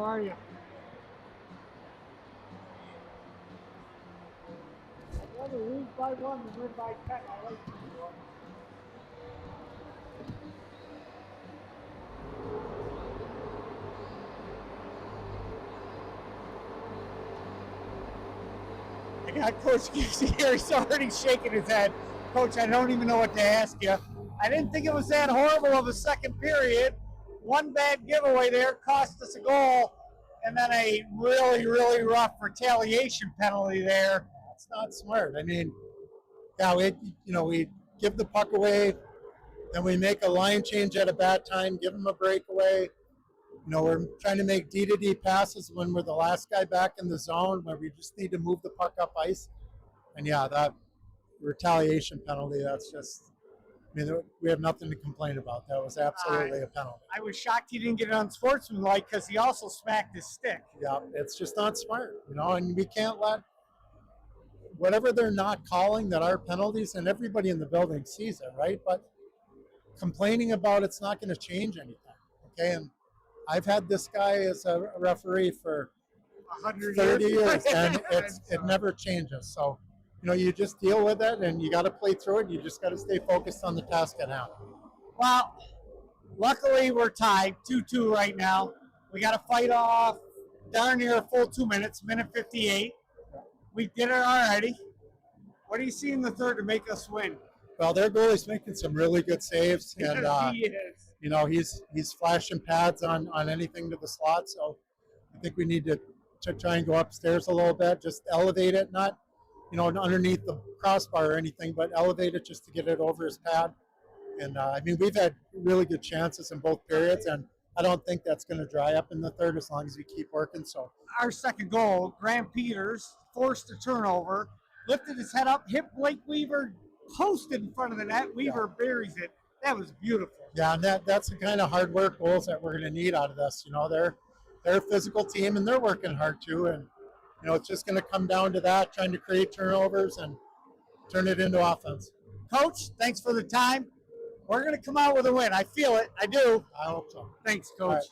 are you? I'd rather lose by 1 than win by 10. I like this one. I got Coach Gibbs here. He's already shaking his head. Coach, I don't even know what to ask you. I didn't think it was that horrible of a second period. One bad giveaway there cost us a goal, and then a really, really rough retaliation penalty there. That's not smart. I mean, yeah, we give the puck away, then we make a line change at a bad time, give them a breakaway. We're trying to make D-to-D passes when we're the last guy back in the zone, where we just need to move the puck up ice. And yeah, that retaliation penalty, that's just, we have nothing to complain about. That was absolutely a penalty. I was shocked he didn't get it unsportsmanlike because he also smacked his stick. Yeah, it's just not smart, and we can't let whatever they're not calling that are penalties, and everybody in the building sees it, right? But complaining about it's not going to change anything, okay? And I've had this guy as a referee for 30 years, and it never changes. So, you just deal with it, and you got to play through it. You just got to stay focused on the task at hand. Well, luckily we're tied 2-2 right now. We got to fight off darn near a full 2 minutes, minute 58. We did it already. What do you see in the third to make us win? Well, their goalie's making some really good saves, and He is. he's flashing pads on anything to the slot. So I think we need to try and go upstairs a little bit, just elevate it, not underneath the crossbar or anything, but elevate it just to get it over his pad. And we've had really good chances in both periods, and I don't think that's going to dry up in the third as long as we keep working. So our second goal, Graham Peters forced a turnover, lifted his head up, hit Blake Weaver, posted in front of the net. Weaver buries it. That was beautiful. Yeah, and that's the kind of hard work goals that we're going to need out of this. They're a physical team, and they're working hard too. And it's just going to come down to that, trying to create turnovers and turn it into offense. Coach, thanks for the time. We're going to come out with a win. I feel it. I do. I hope so. Thanks, Coach.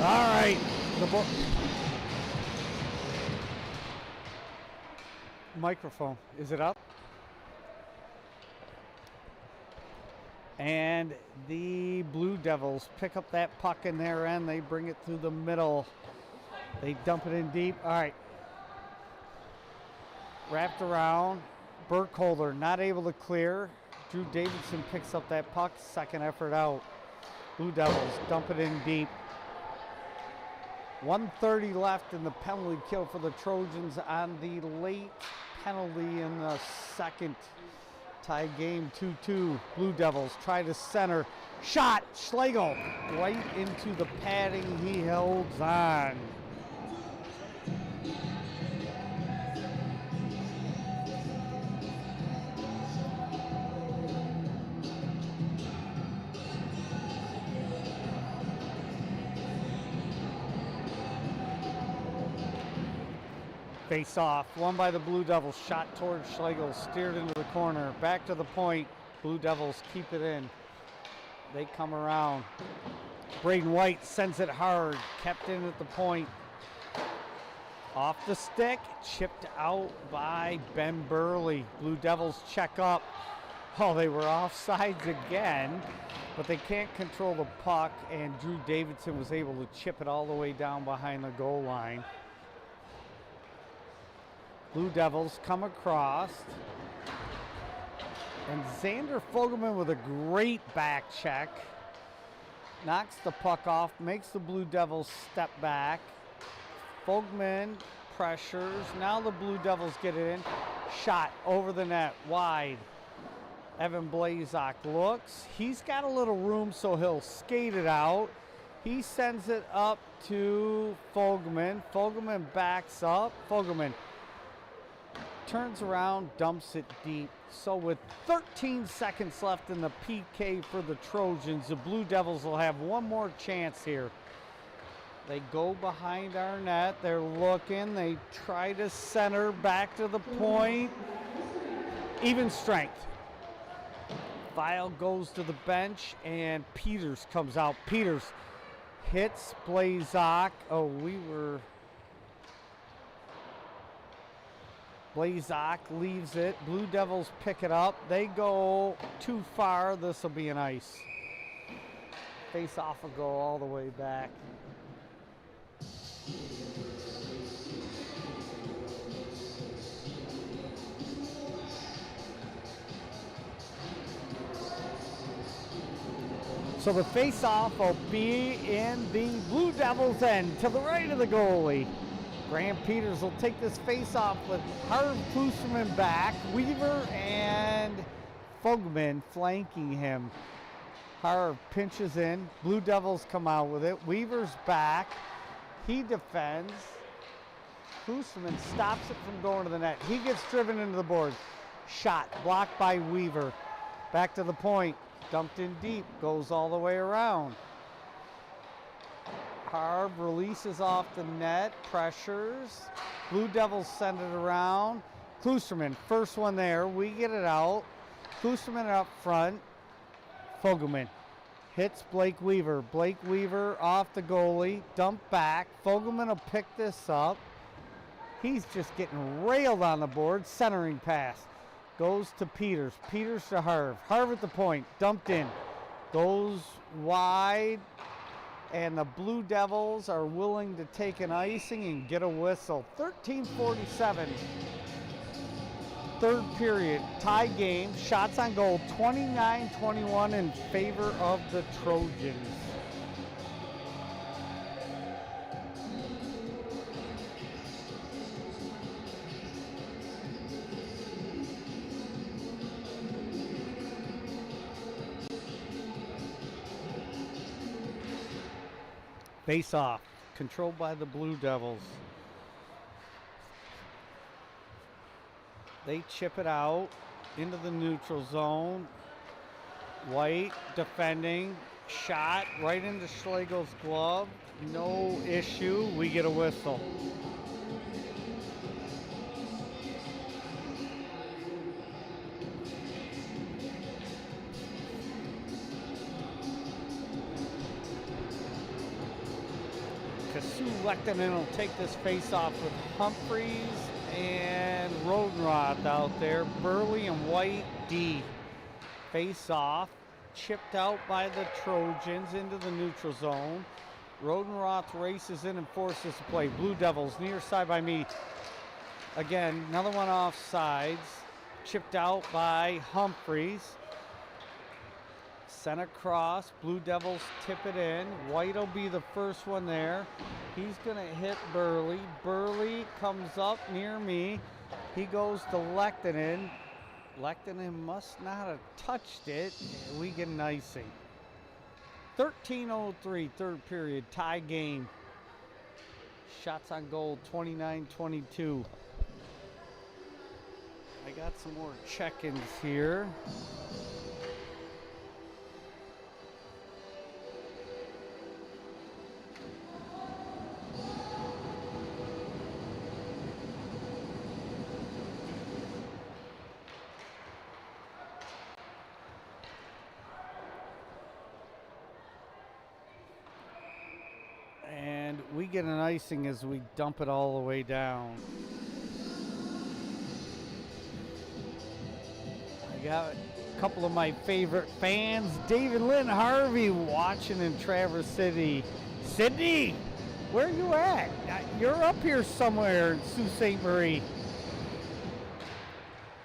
All right. Microphone, is it up? And the Blue Devils pick up that puck in their end. They bring it through the middle. They dump it in deep. All right. Wrapped around. Burkholder not able to clear. Drew Davidson picks up that puck. Second effort out. Blue Devils dump it in deep. 1:30 left in the penalty kill for the Trojans on the late penalty in the second. Tie game 2-2. Blue Devils try to center. Shot. Schlegel right into the padding. He holds on. Face off, won by the Blue Devils, shot towards Schlegel, steered into the corner, back to the point. Blue Devils keep it in. They come around. Braden White sends it hard, kept in at the point. Off the stick, chipped out by Ben Burley. Blue Devils check up. Oh, they were offsides again, but they can't control the puck, and Drew Davidson was able to chip it all the way down behind the goal line. Blue Devils come across, and Xander Fogelman with a great back check knocks the puck off, makes the Blue Devils step back. Fogelman pressures. Now the Blue Devils get it in. Shot over the net, wide. Evan Blazak looks. He's got a little room, so he'll skate it out. He sends it up to Fogelman. Fogelman backs up. Fogelman turns around, dumps it deep. So with 13 seconds left in the PK for the Trojans, the Blue Devils will have one more chance here. They go behind our net. They're looking. They try to center back to the point. Even strength. File goes to the bench, and Peters comes out. Peters hits Blazak. Oh, Blazak leaves it. Blue Devils pick it up. They go too far. This will be an ice. Face off will go all the way back. So the face-off will be in the Blue Devils' end to the right of the goalie. Graham Peters will take this face-off with Harv Klusterman back, Weaver and Fogelman flanking him. Harv pinches in. Blue Devils come out with it. Weaver's back. He defends. Klusterman stops it from going to the net. He gets driven into the boards. Shot blocked by Weaver. Back to the point. Dumped in deep. Goes all the way around. Harv releases off the net, pressures. Blue Devils send it around. Klusterman, first one there. We get it out. Klusterman up front. Fogelman hits Blake Weaver. Blake Weaver off the goalie. Dump back. Fogelman will pick this up. He's just getting railed on the board. Centering pass. Goes to Peters. Peters to Harv. Harv at the point. Dumped in. Goes wide. And the Blue Devils are willing to take an icing and get a whistle. 13:47. Third period. Tie game. Shots on goal 29-21 in favor of the Trojans. Face off, controlled by the Blue Devils. They chip it out into the neutral zone. White defending, shot right into Schlegel's glove. No issue, we get a whistle. Sue Lechtinen will take this face-off with Humphreys and Rodenroth out there. Burley and White D. Face-off. Chipped out by the Trojans into the neutral zone. Rodenroth races in and forces the play. Blue Devils near side by me. Again, another one off sides. Chipped out by Humphreys. Sent across. Blue Devils tip it in. White will be the first one there. He's going to hit Burley. Burley comes up near me. He goes to Lechtinen. Lechtinen must not have touched it. We get an icing. 13:03, third period, tie game. Shots on goal, 29-22. I got some more check-ins here. And we get an icing as we dump it all the way down. I got a couple of my favorite fans, David Lynn Harvey, watching in Traverse City. Sydney, where are you at? You're up here somewhere in Sault Ste. Marie.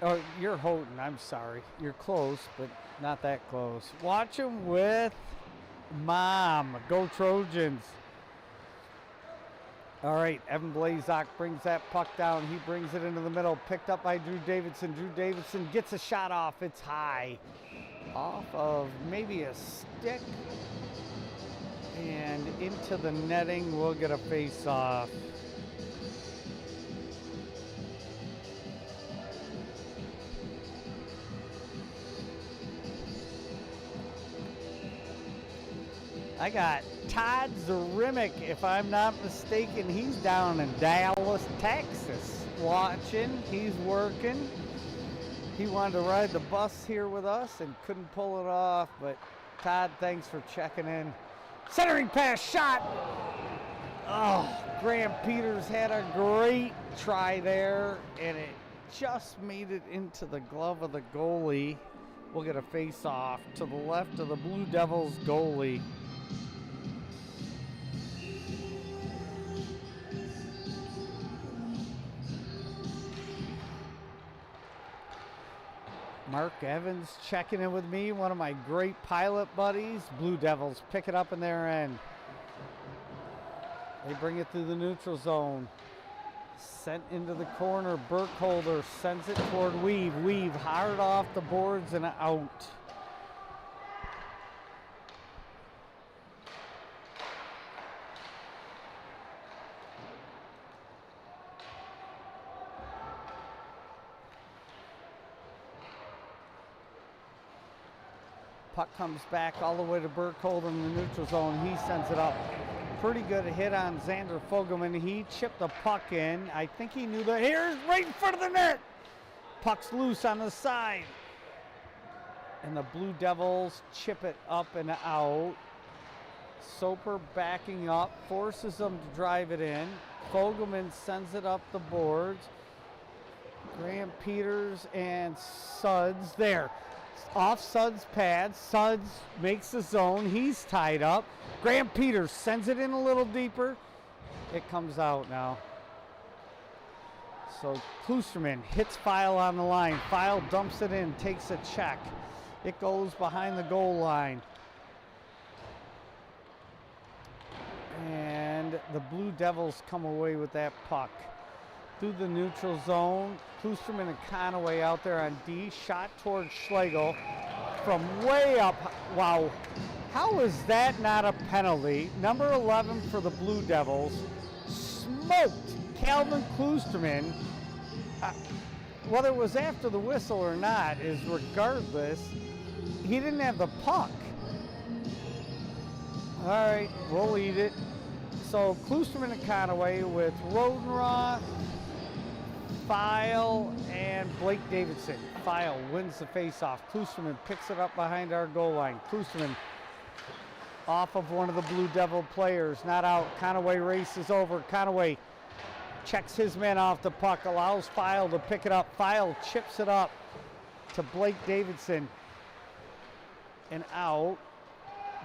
Oh, you're Houghton, I'm sorry. You're close, but not that close. Watch him with Mom. Go Trojans. All right, Evan Blazak brings that puck down. He brings it into the middle, picked up by Drew Davidson. Drew Davidson gets a shot off. It's high. Off of maybe a stick. And into the netting. We'll get a face-off. I got Todd Zarimick, if I'm not mistaken. He's down in Dallas, Texas, watching. He's working. He wanted to ride the bus here with us and couldn't pull it off. But Todd, thanks for checking in. Centering pass shot. Oh, Graham Peters had a great try there, and it just made it into the glove of the goalie. We'll get a face-off to the left of the Blue Devils goalie. Mark Evans checking in with me, one of my great pilot buddies. Blue Devils pick it up in their end. They bring it through the neutral zone. Sent into the corner. Burkholder sends it toward Weave. Weave hard off the boards and out. Puck comes back all the way to Burkholder in the neutral zone. He sends it up. Pretty good hit on Xander Fogelman. He chipped the puck in. I think he knew that. Here's right in front of the net. Puck's loose on the side. And the Blue Devils chip it up and out. Soper backing up, forces them to drive it in. Fogelman sends it up the boards. Graham Peters and Suds there. Off Suds' pad. Suds makes the zone. He's tied up. Graham Peters sends it in a little deeper. It comes out now. So Klusterman hits File on the line. File dumps it in, takes a check. It goes behind the goal line. And the Blue Devils come away with that puck. Through the neutral zone. Klusterman and Conaway out there on D. Shot towards Schlegel from way up. Wow. How is that not a penalty? Number 11 for the Blue Devils smoked Calvin Klusterman. Whether it was after the whistle or not is regardless. He didn't have the puck. All right, we'll eat it. So Klusterman and Conaway with Rodenroth, File, and Blake Davidson. File wins the faceoff. Klusterman picks it up behind our goal line. Klusterman off of one of the Blue Devil players. Not out. Conaway races over. Conaway checks his man off the puck, allows File to pick it up. File chips it up to Blake Davidson. And out.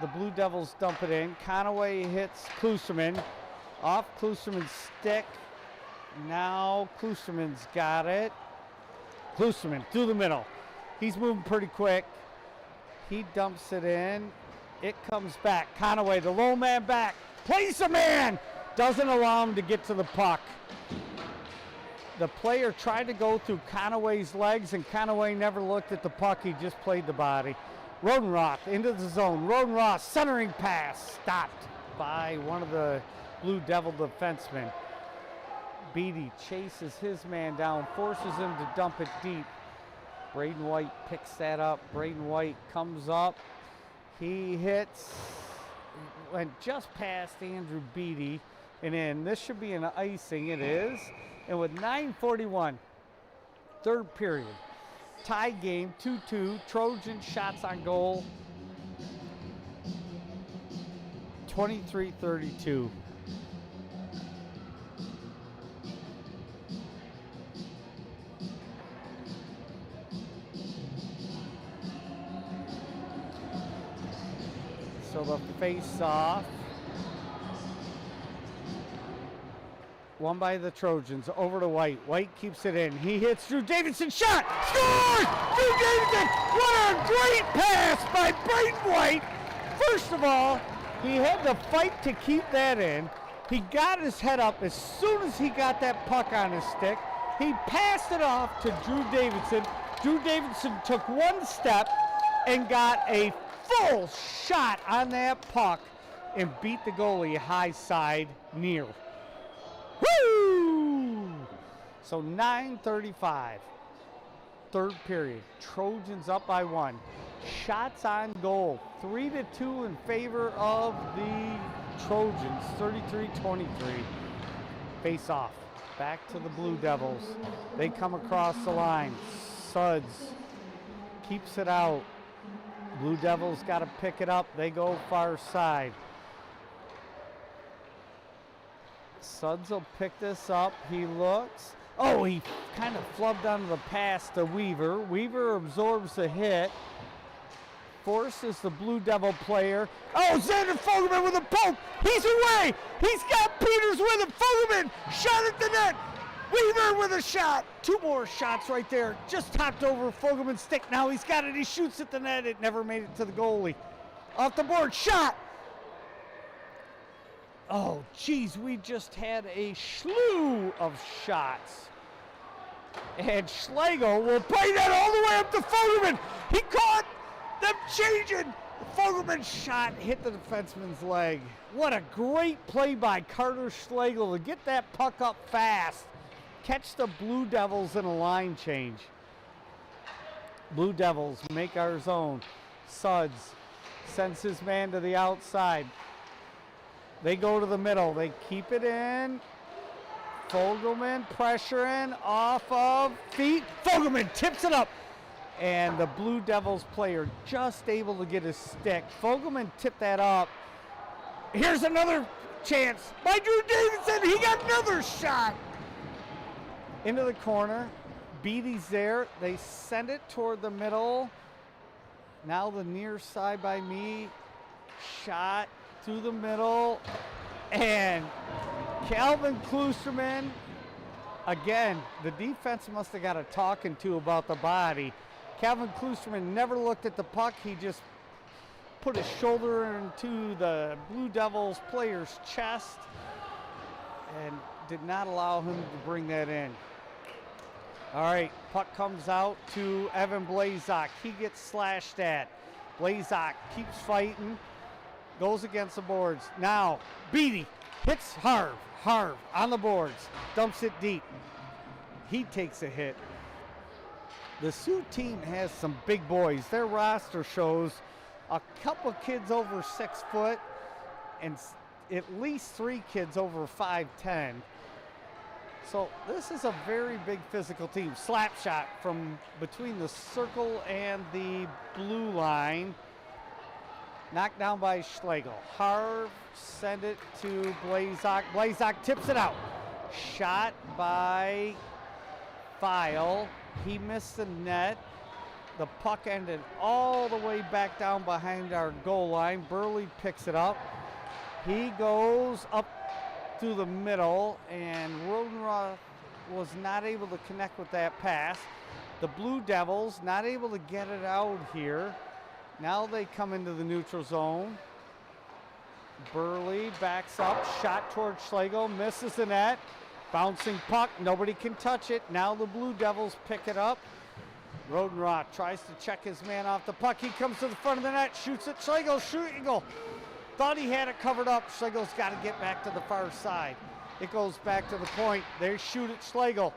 The Blue Devils dump it in. Conaway hits Klusterman. Off Klusterman's stick. Now Klusterman's got it. Klusterman through the middle. He's moving pretty quick. He dumps it in. It comes back. Conaway, the low man back. Plays the man. Doesn't allow him to get to the puck. The player tried to go through Conaway's legs, and Conaway never looked at the puck. He just played the body. Rodenroth into the zone. Rodenroth centering pass. Stopped by one of the Blue Devil defensemen. Beatty chases his man down, forces him to dump it deep. Braden White picks that up. Braden White comes up. He hits, went just past Andrew Beatty and in. This should be an icing. It is. And with 9:41, third period, tie game, 2-2. Trojan shots on goal, 23-32. So the face-off, won by the Trojans, over to White. White keeps it in. He hits Drew Davidson, shot, scores! Drew Davidson, what a great pass by Braden White. First of all, he had to fight to keep that in. He got his head up as soon as he got that puck on his stick. He passed it off to Drew Davidson. Drew Davidson took one step and got a full shot on that puck and beat the goalie high side near. Woo! So 9:35, third period. Trojans up by 1. Shots on goal, 3-2 in favor of the Trojans, 33-23. Face off, back to the Blue Devils. They come across the line. Suds keeps it out. Blue Devils got to pick it up. They go far side. Suds will pick this up. He looks. Oh, he kind of flubbed onto the pass to Weaver. Weaver absorbs the hit. Forces the Blue Devil player. Oh, Xander Fogelman with a poke. He's away. He's got Peters with him. Fogelman shot at the net. Weaver with a shot. 2 more shots right there. Just topped over Fogelman's stick. Now he's got it. He shoots at the net. It never made it to the goalie. Off the board. Shot. Oh, geez. We just had a slew of shots. And Schlegel will play that all the way up to Fogelman. He caught them changing. Fogelman's shot hit the defenseman's leg. What a great play by Carter Schlegel to get that puck up fast. Catch the Blue Devils in a line change. Blue Devils make our zone. Suds sends his man to the outside. They go to the middle. They keep it in. Fogelman pressuring off of feet. Fogelman tips it up. And the Blue Devils player just able to get his stick. Fogelman tipped that up. Here's another chance by Drew Davidson. He got another shot. Into the corner. Beatty's there. They send it toward the middle. Now the near side by me. Shot through the middle. And Calvin Klusterman. Again, the defense must have got a talking to about the body. Calvin Klusterman never looked at the puck. He just put his shoulder into the Blue Devils player's chest and did not allow him to bring that in. All right, puck comes out to Evan Blazak. He gets slashed at. Blazak keeps fighting, goes against the boards. Now, Beatty hits Harv on the boards, dumps it deep. He takes a hit. The Sioux team has some big boys. Their roster shows a couple kids over 6 foot and at least 3 kids over 5'10". So this is a very big physical team. Slap shot from between the circle and the blue line. Knocked down by Schlegel. Harv send it to Blazak. Blazak tips it out. Shot by File. He missed the net. The puck ended all the way back down behind our goal line. Burley picks it up. He goes up through the middle, and Rodenroth was not able to connect with that pass. The Blue Devils not able to get it out here. Now they come into the neutral zone. Burley backs up, shot towards Schlegel, misses the net. Bouncing puck, nobody can touch it. Now the Blue Devils pick it up. Rodenroth tries to check his man off the puck. He comes to the front of the net, shoots it. Schlegel, Schlegel. Thought he had it covered up. Schlegel's got to get back to the far side. It goes back to the point. They shoot at Schlegel.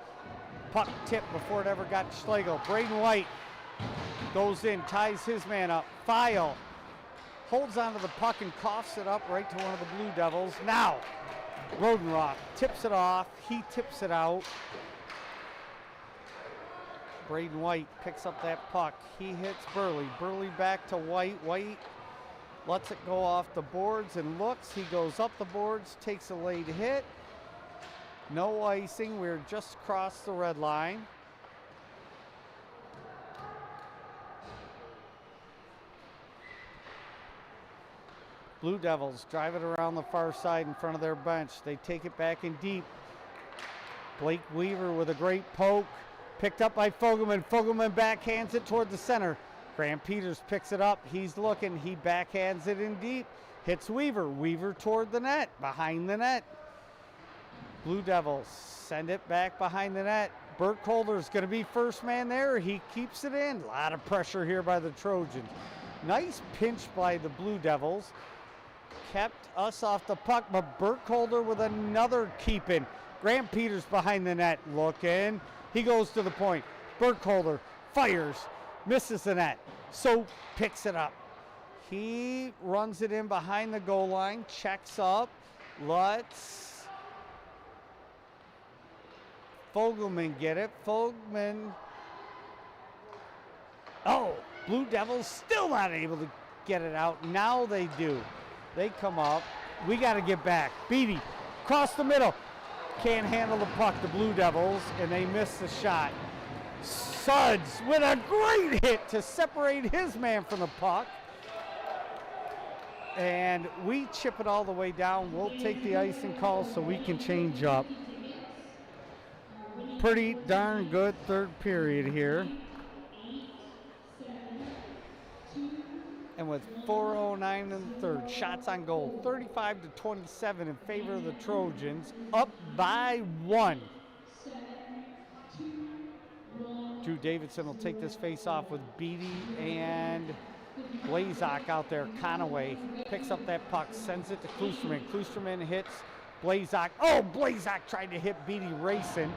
Puck tipped before it ever got to Schlegel. Braden White goes in, ties his man up. File holds onto the puck and coughs it up right to one of the Blue Devils. Now, Rodenroth tips it off. He tips it out. Braden White picks up that puck. He hits Burley. Burley back to White. White lets it go off the boards and looks. He goes up the boards, takes a late hit. No icing. We're just across the red line. Blue Devils drive it around the far side in front of their bench. They take it back in deep. Blake Weaver with a great poke. Picked up by Fogelman. Fogelman backhands it toward the center. Graham Peters picks it up. He's looking. He backhands it in deep. Hits Weaver. Weaver toward the net. Behind the net. Blue Devils send it back behind the net. Burkholder's going to be first man there. He keeps it in. A lot of pressure here by the Trojans. Nice pinch by the Blue Devils. Kept us off the puck, but Burkholder with another keep in. Graham Peters behind the net looking. He goes to the point. Burkholder fires, misses the net. So picks it up. He runs it in behind the goal line, checks up, lets Fogelman get it. Fogelman. Oh, Blue Devils still not able to get it out. Now they do. They come up. We got to get back. Beatty, across the middle. Can't handle the puck, the Blue Devils, and they miss the shot. Suds with a great hit to separate his man from the puck. And we chip it all the way down. We'll take the icing call so we can change up. Pretty darn good third period here. And with 4:09 in the third, shots on goal, 35-27 in favor of the Trojans, up by 1. Drew Davidson will take this face off with Beatty and Blazak out there. Conaway picks up that puck, sends it to Klusterman. Klusterman hits Blazak. Oh, Blazak tried to hit Beatty racing.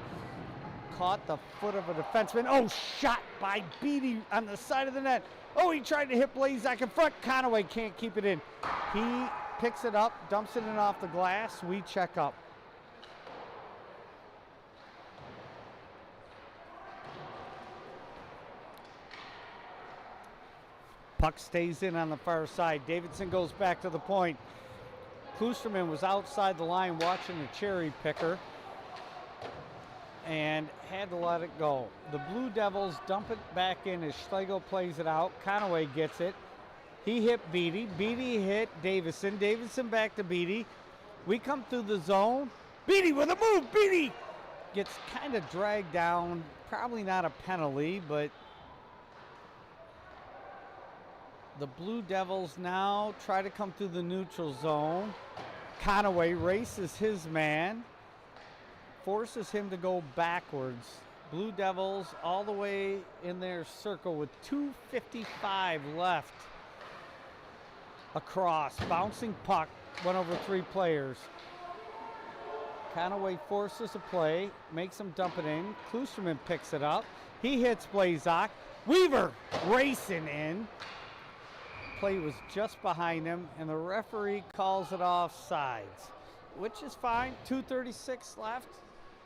Caught the foot of a defenseman. Oh, shot by Beatty on the side of the net. Oh, he tried to hit Blazak in front. Conaway can't keep it in. He picks it up, dumps it in off the glass. We check up. Puck stays in on the far side. Davidson goes back to the point. Klusterman was outside the line watching the cherry picker and had to let it go. The Blue Devils dump it back in as Schlegel plays it out. Conaway gets it. He hit Beatty. Beatty hit Davison. Davison back to Beatty. We come through the zone. Beatty with a move. Beatty gets kind of dragged down. Probably not a penalty, but the Blue Devils now try to come through the neutral zone. Conaway races his man. Forces him to go backwards. Blue Devils all the way in their circle with 2:55 left. Across, bouncing puck, went over 3 players. Conaway forces a play, makes him dump it in. Klusterman picks it up. He hits Blazak. Weaver racing in. Play was just behind him, and the referee calls it offsides, which is fine. 2:36 left.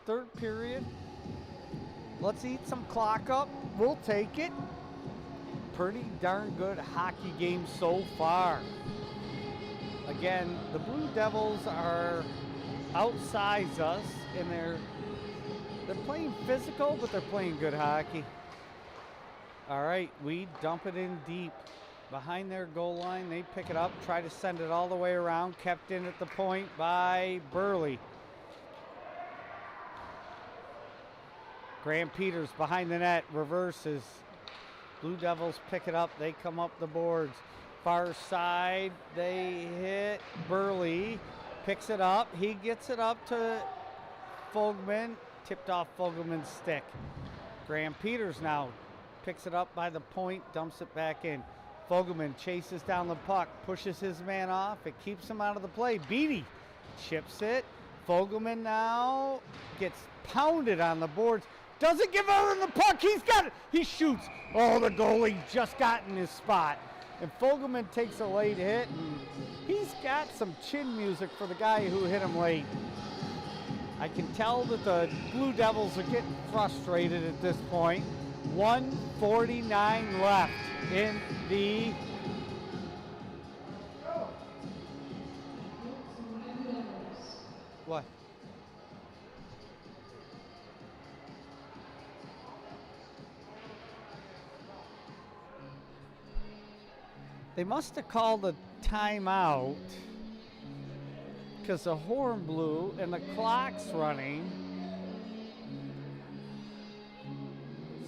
Third period. Let's eat some clock up. We'll take it. pretty darn good hockey game so far. Again, the Blue Devils are outsize us, and they're playing physical, but they're playing good hockey. All right, we dump it in deep. Behind their goal line, they pick it up, try to send it all the way around, kept in at the point by Burley. Graham Peters behind the net, reverses. Blue Devils pick it up, they come up the boards. Far side, they hit Burley, picks it up, he gets it up to Fogelman, tipped off Fogelman's stick. Graham Peters now picks it up by the point, dumps it back in. Fogelman chases down the puck, pushes his man off, it keeps him out of the play. Beatty chips it. Fogelman now gets pounded on the boards. Doesn't give out on the puck. He's got it. He shoots. Oh, the goalie just got in his spot. And Fogelman takes a late hit, and he's got some chin music for the guy who hit him late. I can tell that the Blue Devils are getting frustrated at this point. 1:49 left in the what? They must have called a timeout because the horn blew and the clock's running.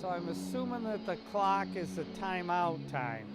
So I'm assuming that the clock is the timeout time.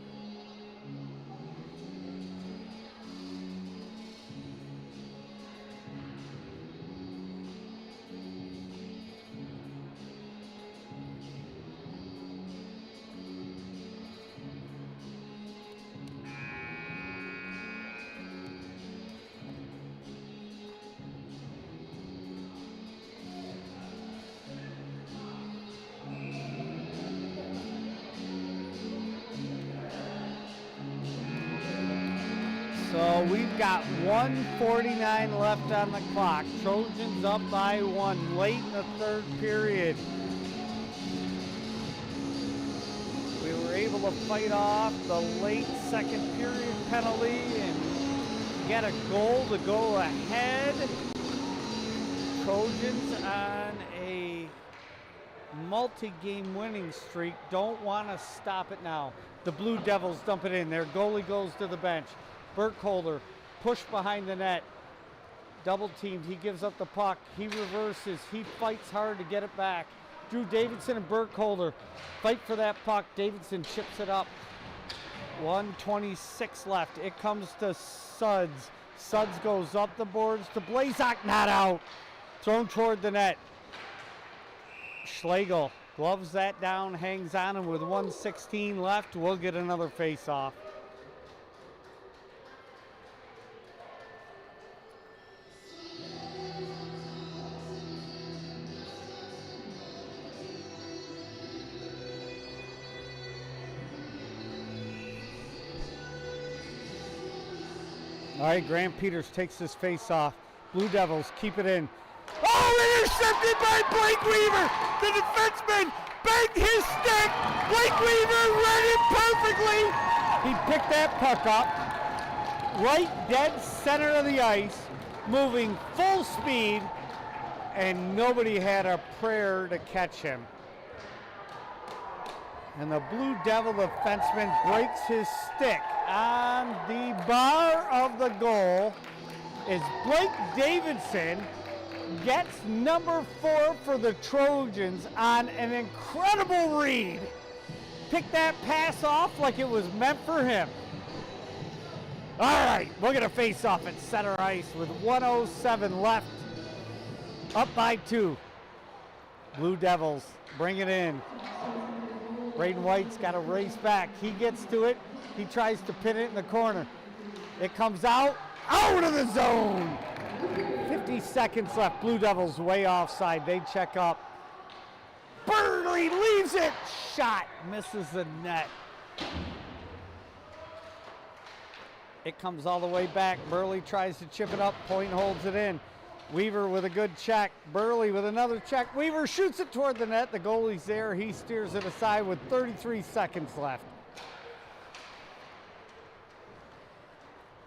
So we've got 1:49 left on the clock. Trojans up by 1 late in the third period. We were able to fight off the late second period penalty and get a goal to go ahead. Trojans on a multi-game winning streak. Don't want to stop it now. The Blue Devils dump it in. Their goalie goes to the bench. Burkholder pushed behind the net, double teamed, he gives up the puck, he reverses, he fights hard to get it back. Drew Davidson and Burkholder fight for that puck. Davidson chips it up. 1:26 left. It comes to Suds. Suds goes up the boards to Blazak, not out. Thrown toward the net. Schlegel gloves that down, hangs on, and with 1:16 left, we'll get another face-off. All right, Graham Peters takes his face off. Blue Devils keep it in. Oh, intercepted by Blake Weaver. The defenseman banged his stick. Blake Weaver read it perfectly. He picked that puck up, right dead center of the ice, moving full speed, and nobody had a prayer to catch him. And the Blue Devil defenseman breaks his stick on the bar of the goal as Blake Davidson gets number 4 for the Trojans on an incredible read. Picked that pass off like it was meant for him. All right, we're gonna face off at center ice with 1:07 left. Up by 2. Blue Devils bring it in. Braden White's got to race back. He gets to it. He tries to pin it in the corner. It comes out of the zone. 50 seconds left. Blue Devils way offside. They check up. Burley leaves it. Shot misses the net. It comes all the way back. Burley tries to chip it up. Point holds it in. Weaver with a good check. Burley with another check. Weaver shoots it toward the net. The goalie's there. He steers it aside with 33 seconds left.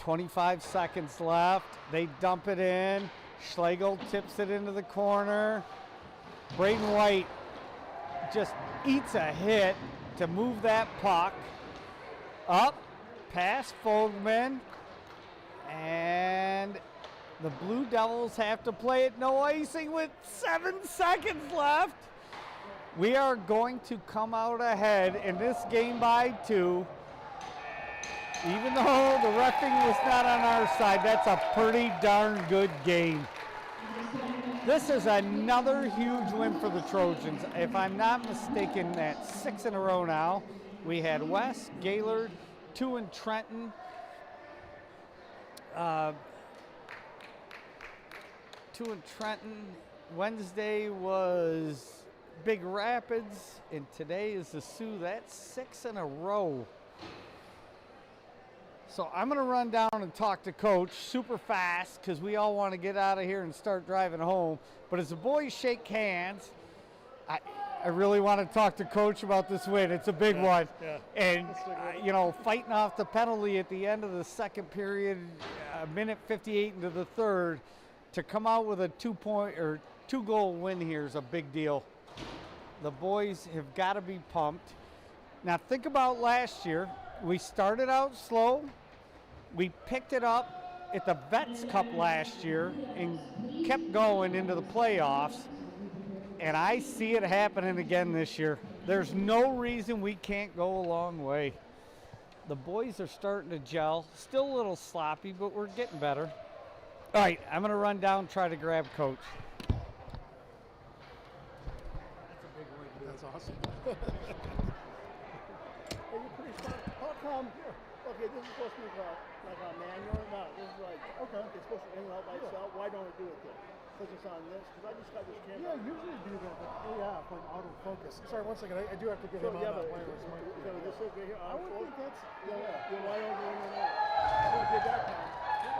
25 seconds left. They dump it in. Schlegel tips it into the corner. Braden White just eats a hit to move that puck up past Fogman. And the Blue Devils have to play it no icing with 7 seconds left. We are going to come out ahead in this game by 2. Even though the reffing was not on our side, that's a pretty darn good game. This is another huge win for the Trojans. If I'm not mistaken, that's 6 in a row now. We had West, Gaylord, 2 in Trenton. 2 in Trenton. Wednesday was Big Rapids, and today is the Sioux. That's 6 in a row. So I'm going to run down and talk to Coach super fast because we all want to get out of here and start driving home. But as the boys shake hands, I really want to talk to Coach about this win. It's a big one. Yeah. And, you know, fighting off the penalty at the end of the second period, a minute 58 into the third, to come out with a 2-goal win here is a big deal. The boys have got to be pumped. Now think about last year. We started out slow. We picked it up at the Vets Cup last year and kept going into the playoffs. And I see it happening again this year. There's no reason we can't go a long way. The boys are starting to gel. Still a little sloppy, but we're getting better. All right, I'm going to run down, try to grab Coach. That's awesome. Hey, you're pretty smart. How come? Okay, this is supposed to be like a manual. No, this is like, okay, it's supposed to in and out by itself. Why don't it do it then? Focus on this, because I just got this camera. Yeah, usually do that, but when autofocus. Sorry, one second, I do have to get him on that wireless mic. This is right here. I would think that's, Then why don't you in and out? I don't get that time.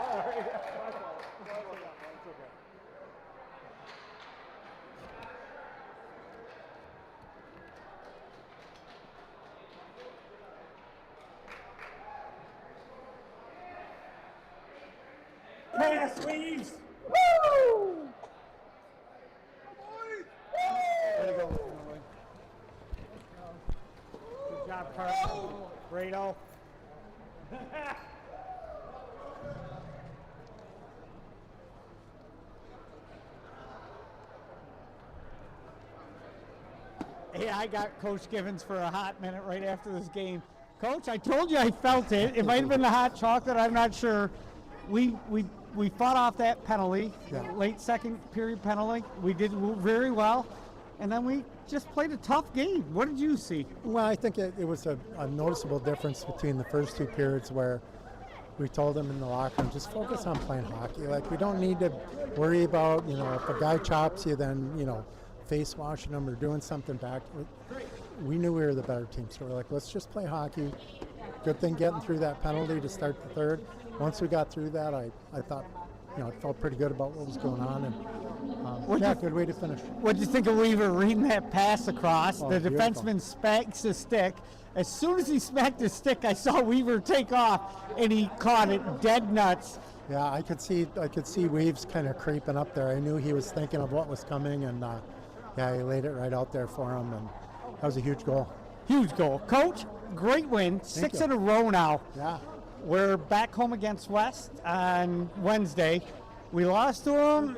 All right, that's my fault. Sorry about that, man. It's okay. Pass, Weaves! Woo! Way to go. Good job, Carl. Brado. Hey, I got Coach Givens for a hot minute right after this game. Coach, I told you I felt it. It might have been the hot chocolate, I'm not sure. We fought off that penalty, late second period penalty. We did very well, and then we just played a tough game. What did you see? Well, I think it was a noticeable difference between the first 2 periods where we told them in the locker room, just focus on playing hockey. Like, we don't need to worry about, if a guy chops you, then, face washing them or doing something back. We knew we were the better team, so we're like, let's just play hockey. Good thing getting through that penalty to start the third. Once we got through that, I thought, I felt pretty good about what was going on, and good way to finish. What did you think of Weaver reading that pass across? The beautiful. defenseman smacks his stick. As soon as he smacked his stick, I saw Weaver take off, and he caught it dead nuts. Yeah, I could see Weaves kind of creeping up there. I knew he was thinking of what was coming, and he laid it right out there for him, and that was a huge goal. Huge goal. Coach, great win. 6 in a row now. Yeah. We're back home against West on Wednesday. We lost to them.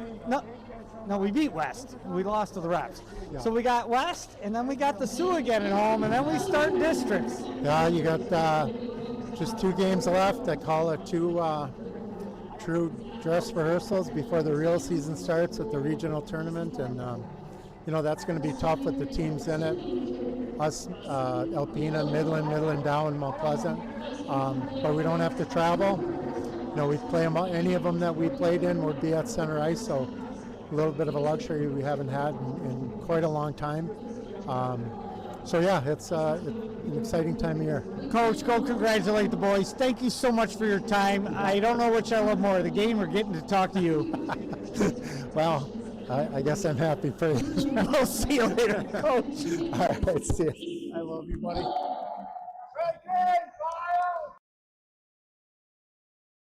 No, we beat West. We lost to the Reps. Yeah. So we got West, and then we got the Sioux again at home, and then we start districts. Yeah, you got just 2 games left. I call it 2 true dress rehearsals before the real season starts at the regional tournament, and that's going to be tough with the teams in it. Us, Alpena, Midland down, Mount Pleasant. But we don't have to travel. We play them, any of them that we played in would be at center ice, so a little bit of a luxury we haven't had in quite a long time. It's an exciting time of year. Coach, go congratulate the boys. Thank you so much for your time. I don't know which I love more, the game or getting to talk to you. Well, I guess I'm happy for you. We'll see you later, Coach. All right, see you. I love you, buddy.